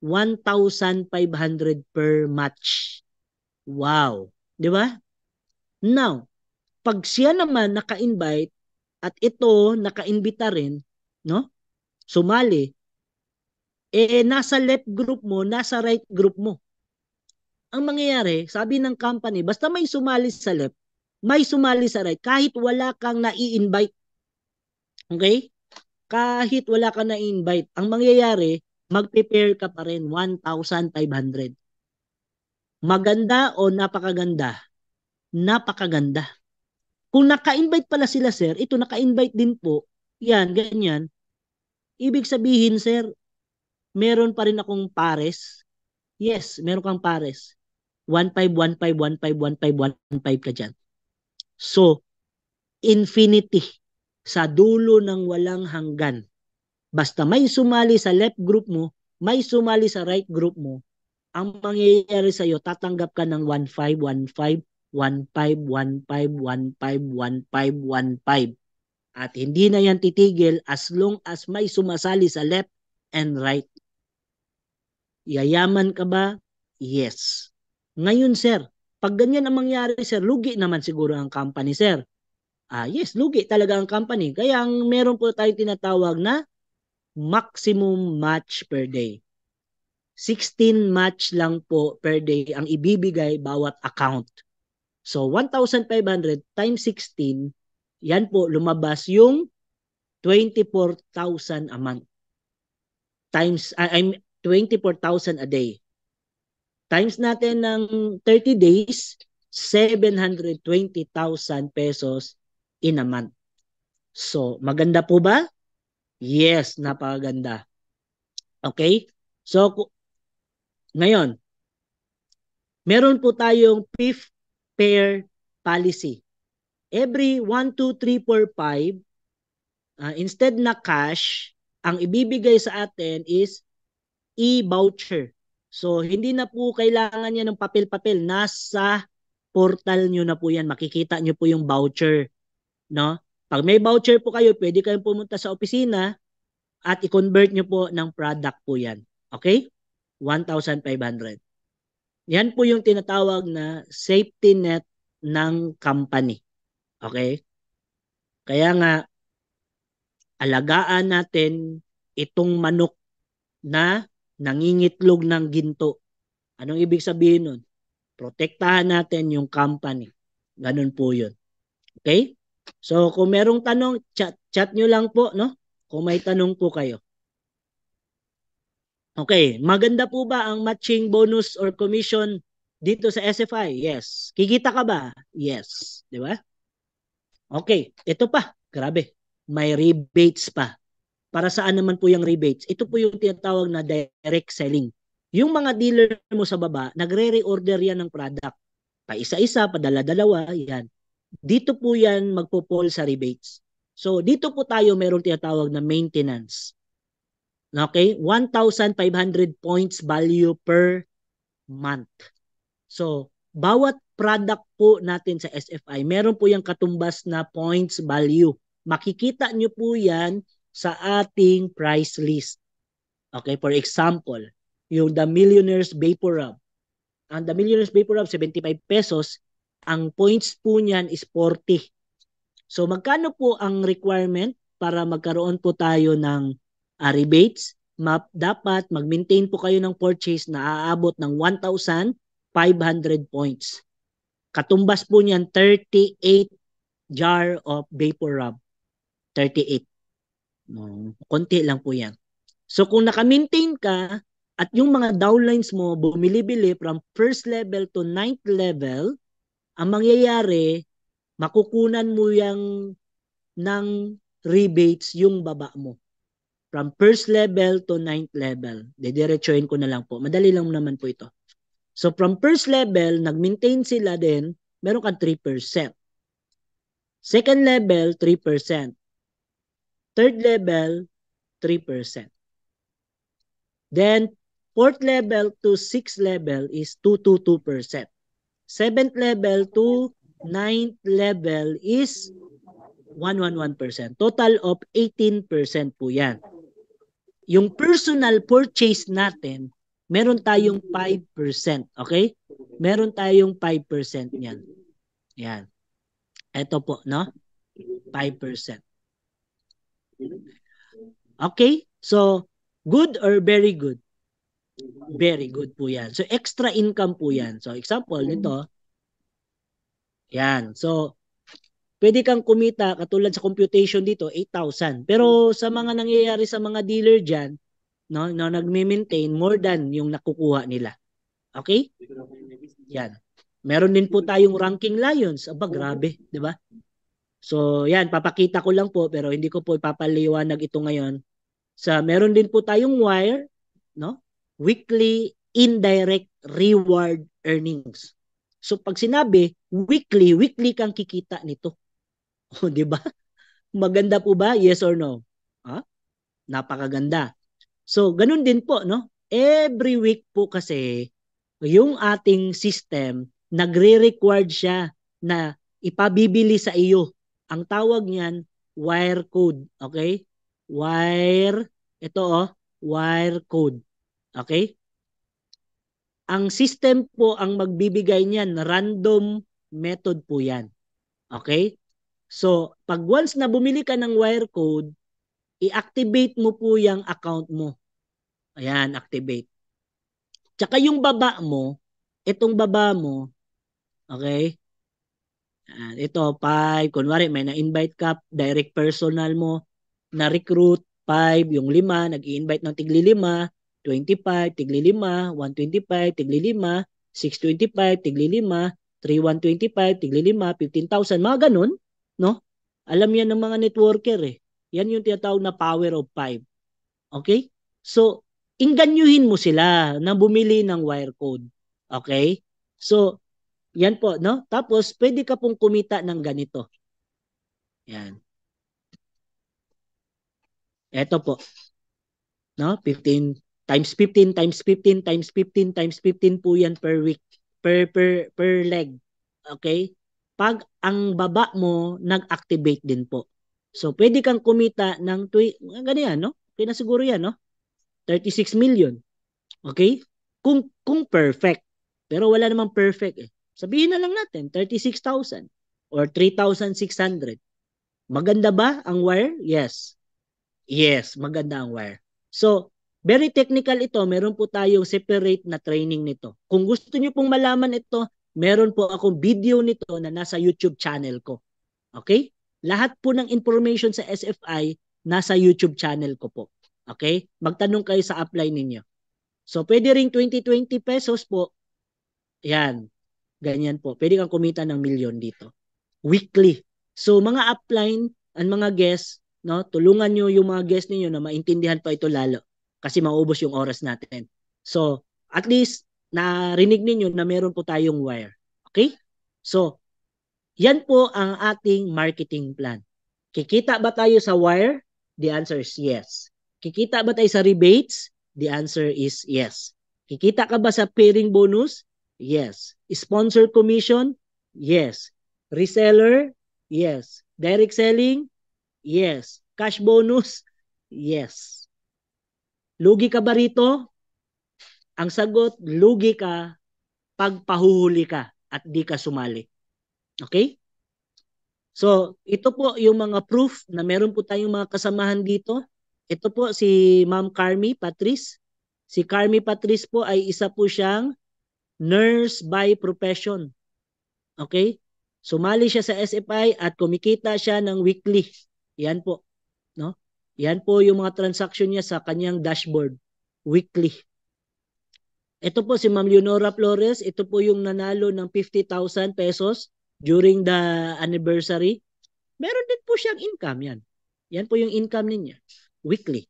1,500 per match. Wow. Di ba? Now, pag siya naman naka-invite at ito naka-invita rin, no? Sumali, nasa left group mo, nasa right group mo. Ang mangyayari, sabi ng company, basta may sumali sa left, may sumali sa right, kahit wala kang na-i-invite. Okay? Kahit wala kang na-i-invite, ang mangyayari, mag-prepare ka pa rin 1,500. Maganda o napakaganda? Napakaganda. Kung naka-invite pala sila, sir, ito naka-invite din po, yan, ganyan. Ibig sabihin, sir, meron pa rin akong pares. Yes, meron kang pares. 1,5, 1,5, 1,5, 1,5, 1,5 ka dyan. So, infinity sa dulo ng walang hanggan. Basta may sumali sa left group mo, may sumali sa right group mo, ang mangyayari sa iyo, tatanggap ka ng 1,5, 1,5, 1,5, 1,5, 1,5, 1,5, 1,5. At hindi na yan titigil as long as may sumasali sa left and right. Yayaman ka ba? Yes. Ngayon, sir, pag ganyan ang mangyari, sir, lugi naman siguro ang company, sir. Yes, lugi talaga ang company. Kaya meron po tayo tinatawag na maximum match per day. 16 match lang po per day ang ibibigay bawat account. So, 1,500 times 16, yan po, lumabas yung 24,000 a month. Times, 24,000 a day. Times natin ng 30 days, 720,000 pesos in a month. So, maganda po ba? Yes, napakaganda. Okay? So, ngayon, meron po tayong fifth pair policy. Every 1, 2, 3, 4, 5, instead na cash, ang ibibigay sa atin is e-voucher. So, hindi na po kailangan niya ng papel-papel. Nasa portal nyo na po yan. Makikita nyo po yung voucher. No? Pag may voucher po kayo, pwede kayong pumunta sa opisina at i-convert nyo po ng product po yan. Okay? 1,500. Yan po yung tinatawag na safety net ng company. Okay? Kaya nga, alagaan natin itong manok na nangingitlog ng ginto. Anong ibig sabihin nun? Protektahan natin yung company. Ganun po yun. Okay? So, kung merong tanong, chat nyo lang po, no? Kung may tanong po kayo. Okay, maganda po ba ang matching bonus or commission dito sa SFI? Yes. Kikita ka ba? Yes. Di ba? Okay, ito pa. Grabe. May rebates pa. Para saan naman po yung rebates? Ito po yung tinatawag na direct selling. Yung mga dealer mo sa baba, nagre-reorder yan ng product. Pa isa-isa, padala-dalawa, yan. Dito po yan magpo-fall sa rebates. So, dito po tayo meron tinatawag na maintenance. Okay? 1,500 points value per month. So, bawat product po natin sa SFI, meron po yung katumbas na points value. Makikita nyo po yan sa ating price list. Okay? For example, yung The Millionaire's Vapor Rub. Ang The Millionaire's Vapor Rub, 75 pesos. Ang points po niyan is 40. So, magkano po ang requirement para magkaroon po tayo ng rebates? Dapat mag-maintain po kayo ng purchase na aabot ng 1,500 points. Katumbas po niyan 38 jar of Vapor Rub. 38. Konti lang po yan. So, kung naka-maintain ka at yung mga downlines mo bumili-bili from first level to 9th level, ang mangyayari, makukunan mo yung ng rebates yung baba mo. From first level to 9th level. Didiretsuhin ko na lang po. Madali lang naman po ito. So from first level, nag-maintain sila din, meron kang 3%. Second level, 3%. Third level, 3%. Then, fourth level to sixth level is 2%. Seventh level to ninth level is 111%. Total of 18% po yan. Yung personal purchase natin, meron tayong 5%. Okay? Meron tayong 5% niyan. Yan. Ito po, no? 5%. Okay? So, good or very good? Very good po yan. So, extra income po yan. So, example nito, yan. So, pwede kang kumita, katulad sa computation dito, 8,000. Pero sa mga nangyayari sa mga dealer dyan, no, nagme-maintain more than yung nakukuha nila. Okay? Yan. Meron din po tayong ranking lions. Aba, grabe. Di ba? So, yan. Papakita ko lang po, pero hindi ko po ipapaliwanag ito ngayon. Meron din po tayong wire, no? Weekly indirect reward earnings. So pag sinabi weekly kang kikita nito. O di ba? Maganda po ba? Yes or no? Ha? Napakaganda. So ganun din po, no? Every week po kasi yung ating system nagre-required siya na ipabibili sa iyo. Ang tawag niyan wire code, okay? Wire code. Okay? Ang system po ang magbibigay niyan, random method po yan. Okay? So, pag once na bumili ka ng wire code, i-activate mo po yung account mo. Ayan, activate. Tsaka yung baba mo, itong baba mo, okay? Ito, 5. Kunwari, may na-invite ka, direct personal mo, na-recruit, 5. Yung 5, nag-i-invite ng tigli 5. 25, tigli 5, 125, tigli 5, 625, tigli 5, 3,125, tigli 5, 15,000, mga ganun, no? Alam yan ng mga networker eh. Yan yung tinatawag na power of 5. Okay? So, inganyuhin mo sila na bumili ng wire code. Okay? So, yan po, no? Tapos, pwede ka pong kumita ng ganito. Yan. Ito po. No? 15 times 15 times 15 times 15 times 15 po yan per week. Per leg. Okay? Pag ang baba mo, nag-activate din po. So, pwede kang kumita ng ganyan, no? Okay na siguro yan, no? 36 million. Okay? Kung perfect. Pero wala namang perfect eh. Sabihin na lang natin, 36,000 or 3,600. Maganda ba ang wire? Yes. Yes, maganda ang wire. So, very technical ito. Meron po tayong separate na training nito. Kung gusto niyo pong malaman ito, meron po akong video nito na nasa YouTube channel ko. Okay? Lahat po ng information sa SFI nasa YouTube channel ko po. Okay? Magtanong kayo sa upline ninyo. So, pwede ring 20 pesos po. Yan. Ganyan po. Pwede kang kumita ng milyon dito. Weekly. So, mga upline and mga guests, no, tulungan nyo yung mga guests niyo na maintindihan pa ito lalo. Kasi maubos yung oras natin. So, at least, narinig ninyo na meron po tayong wire. Okay? So, yan po ang ating marketing plan. Kikita ba tayo sa wire? The answer is yes. Kikita ba tayo sa rebates? The answer is yes. Kikita ka ba sa pairing bonus? Yes. Sponsor commission? Yes. Reseller? Yes. Direct selling? Yes. Cash bonus? Yes. Lugi ka ba rito? Ang sagot, lugi ka pag pahuhuli ka at di ka sumali. Okay? So, ito po yung mga proof na meron po tayong mga kasamahan dito. Ito po si Ma'am Carmi Patrice. Si Carmi Patrice po ay isa po siyang nurse by profession. Okay? Sumali siya sa SFI at kumikita siya ng weekly. Yan po. No? Yan po yung mga transaction niya sa kanyang dashboard. Weekly. Ito po si Ma'am Leonora Flores. Ito po yung nanalo ng 50,000 pesos during the anniversary. Meron din po siyang income yan. Yan po yung income niya. Weekly.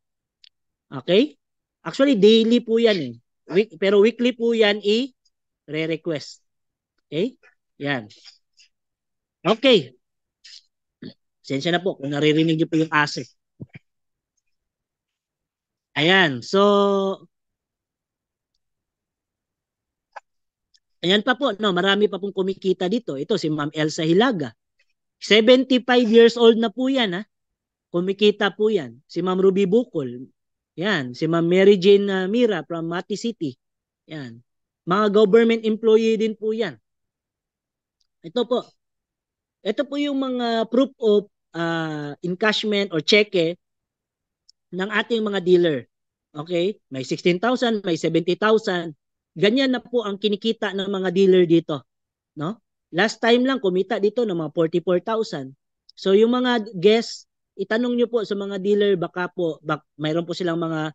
Okay? Actually, daily po yan eh. Pero weekly po yan i-re-request. Okay? Yan. Okay. Sensya na po kung naririnig niyo po yung aso. Ayan. So, ayan pa po. No, marami pa pong kumikita dito. Ito si Ma'am Elsa Hilaga. 75 years old na po yan. Ha? Kumikita po yan. Si Ma'am Ruby Bukol. Yan. Si Ma'am Mary Jane Mira from Mati City. Yan. Mga government employee din po yan. Ito po. Ito po yung mga proof of encashment or cheque ng ating mga dealer. Okay? May 16,000, may 70,000. Ganyan na po ang kinikita ng mga dealer dito. No? Last time lang kumita dito ng mga 44,000. So yung mga guests, itanong nyo po sa mga dealer baka po mayroon po silang mga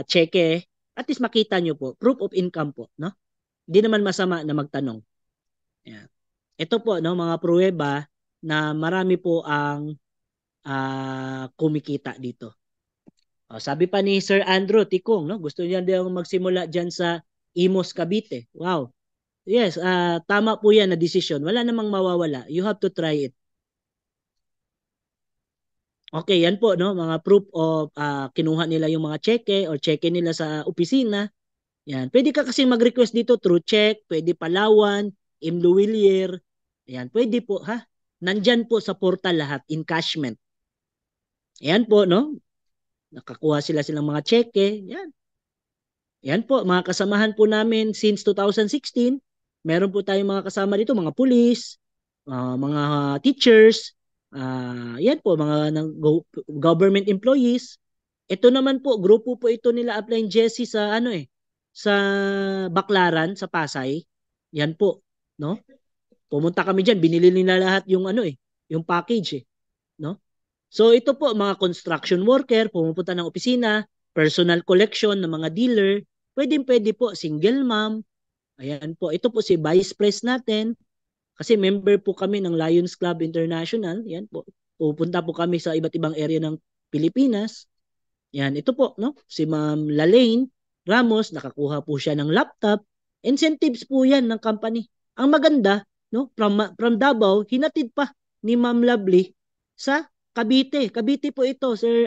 cheque, at least makita nyo po, proof of income po, no? Hindi naman masama na magtanong. Yan. Ito po, no, mga pruweba na marami po ang kumikita dito. Sabi pa ni Sir Andrew Tikong, no, gusto niya din magsimula diyan sa Imos, Cavite. Wow. Yes, tama po yan na decision. Wala namang mawawala. You have to try it. Okay, yan po, no, mga proof of kinuha nila yung mga cheque or cheque nila sa opisina. Yan. Pwede ka kasi mag-request dito through check, pwede Palawan, Imluwilier. Yan, pwede po, ha? Nandyan po sa portal lahat, encashment. Yan po, no? Nakakuha silang mga cheque. Yan. Yan po, mga kasamahan po namin since 2016. Meron po tayong mga kasama dito, mga police, mga teachers, yan po, mga government employees. Ito naman po, grupo po ito nila Upline Jesse sa sa Baclaran, sa Pasay. Yan po, no? Pumunta kami diyan, binili nila lahat yung yung package no? So ito po, mga construction worker, pumupunta ng opisina, personal collection ng mga dealer, pwede po, single mom. Ayan po, ito po si Vice Pres natin, Kasi member po kami ng Lions Club International. Yan po. Pupunta po kami sa iba't ibang area ng Pilipinas. Yan, ito po, no? Si Ma'am Lalaine Ramos, nakakuha po siya ng laptop. Incentives po yan ng company. Ang maganda, no? From Davao, hinatid pa ni Ma'am Lovely sa Cavite. Cavite po ito, sir,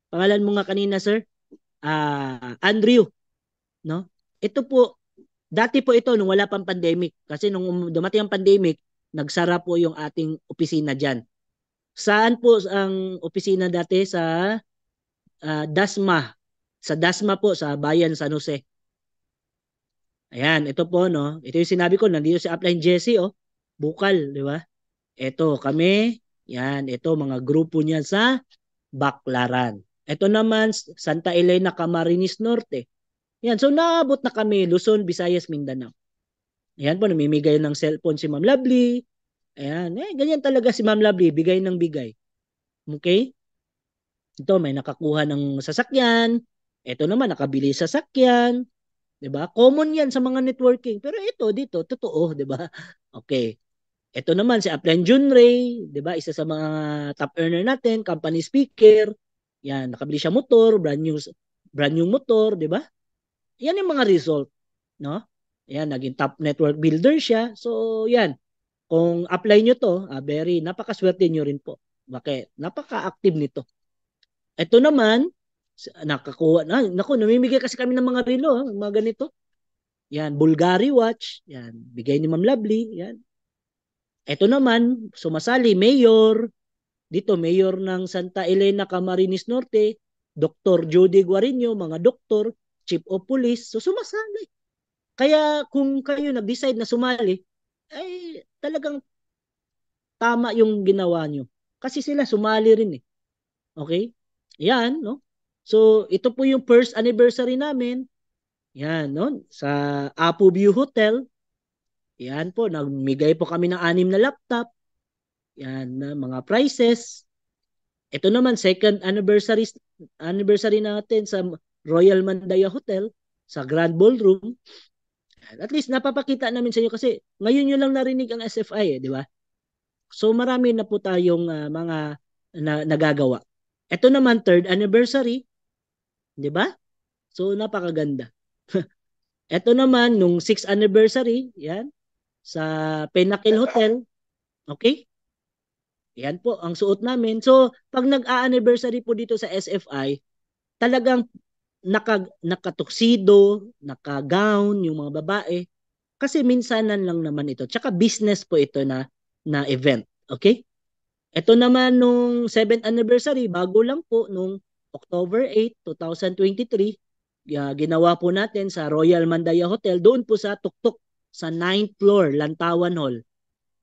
pangalan mo nga kanina, sir? Andrew, no? Ito po, dati po ito nung wala pang pandemic. Kasi nung dumating ang pandemic, nagsara po yung ating opisina dyan. Saan po ang opisina dati? Sa Dasma. Sa Dasma po, sa Bayan San Jose. Ayan, ito po, no? Ito yung sinabi ko, nandito si Upline Jesse, oh. Bukal, di ba? Ito, kami. Yan, ito, mga grupo niya sa Baclaran. Ito naman, Santa Elena, Camarines Norte. Yan, so naabot na kami, Luzon, Visayas, Mindanao. Ayan po, namimigay ng cellphone si Ma'am Lovely. Ayan, ganyan talaga si Ma'am Lovely, bigay ng bigay. Okay? Ito, may nakakuha ng sasakyan. Ito naman, nakabili sasakyan. 'Di ba? Common 'yan sa mga networking. Pero ito dito totoo, 'di ba? Okay. Ito naman si Upline Junray, 'di ba? Isa sa mga top earner natin, company speaker. Yan, nakabili siya motor, brand new motor, 'di ba? Yan yung mga result, no? Yan, naging top network builder siya. So, yan. Kung apply nyo to, very napakaswerte nyo rin po. Bakit? Napaka-active nito. Ito naman, nakakuha na. Naku, namimigay kasi kami ng mga relo, mga ganito. Yan, Bulgari watch. Yan, bigay ni Ma'am Lovely. Yan. Ito naman, sumasali, mayor. Dito, mayor ng Santa Elena, Camarines Norte. Dr. Jody Guarino, mga doktor, chief of police. So, sumasali. Kaya kung kayo nag-decide na sumali, ay talagang tama yung ginawa nyo. Kasi sila sumali rin eh. Okay? Yan, no? So, ito po yung first anniversary namin. Yan, no? Sa Apo View Hotel. Yan po, nagmigay po kami ng 6 na laptop. Yan, na mga prizes. Ito naman, second anniversary natin sa Royal Mandaya Hotel, sa Grand Ballroom. At least napapakita namin sa inyo kasi ngayon nyo lang narinig ang SFI, di ba? So marami na po tayong mga nagagawa. Ito naman, third anniversary, di ba? So napakaganda. Ito naman, nung 6th anniversary, yan, sa Pinnacle Hotel, okay? Yan po ang suot namin. So, pag nag-a-anniversary po dito sa SFI, talagang nakatuksido, naka-gown yung mga babae. Kasi minsanan lang naman ito. Tsaka business po ito na event. Okay? Ito naman nung 7th anniversary, bago lang po nung October 8, 2023, ginawa po natin sa Royal Mandaya Hotel, doon po sa Tuktok, sa 9th floor, Lantawan Hall.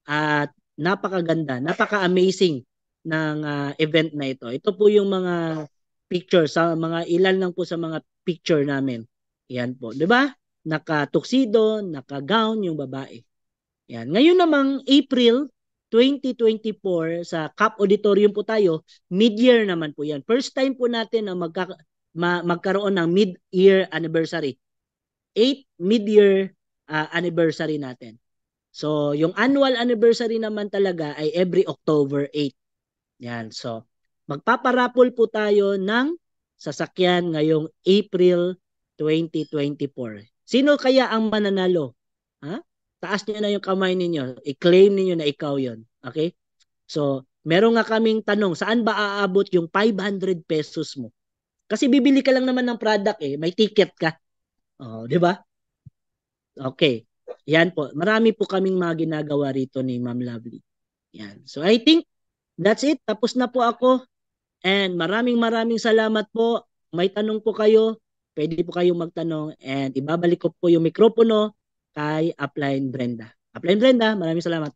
At napakaganda, napaka-amazing ng event na ito. Ito po yung mga picture, sa mga ilan lang po sa mga picture namin. Yan po, 'di ba? Naka-tuxedo, naka-gown yung babae. Yan. Ngayon namang April 2024 sa CAP Auditorium po tayo, mid-year naman po yan. First time po natin na magkaroon ng mid-year anniversary. 8 mid-year anniversary natin. So, yung annual anniversary naman talaga ay every October 8. Yan. So, magpaparapol po tayo ng sasakyan ngayong April 2024. Sino kaya ang mananalo? Ha? Taas niyo na yung kamay ninyo. I-claim niyo na ikaw yon. Okay? So, meron nga kaming tanong, saan ba aabot yung 500 pesos mo? Kasi bibili ka lang naman ng product eh. May ticket ka. Oh, di ba? Okay. Yan po. Marami po kaming mga ginagawa rito ni Ma'am Lovely. Yan. So I think that's it. Tapos na po ako. And maraming salamat po. May tanong po kayo, pwede po kayong magtanong. And ibabalik ko po yung mikropono kay Upline Brenda. Upline Brenda, maraming salamat.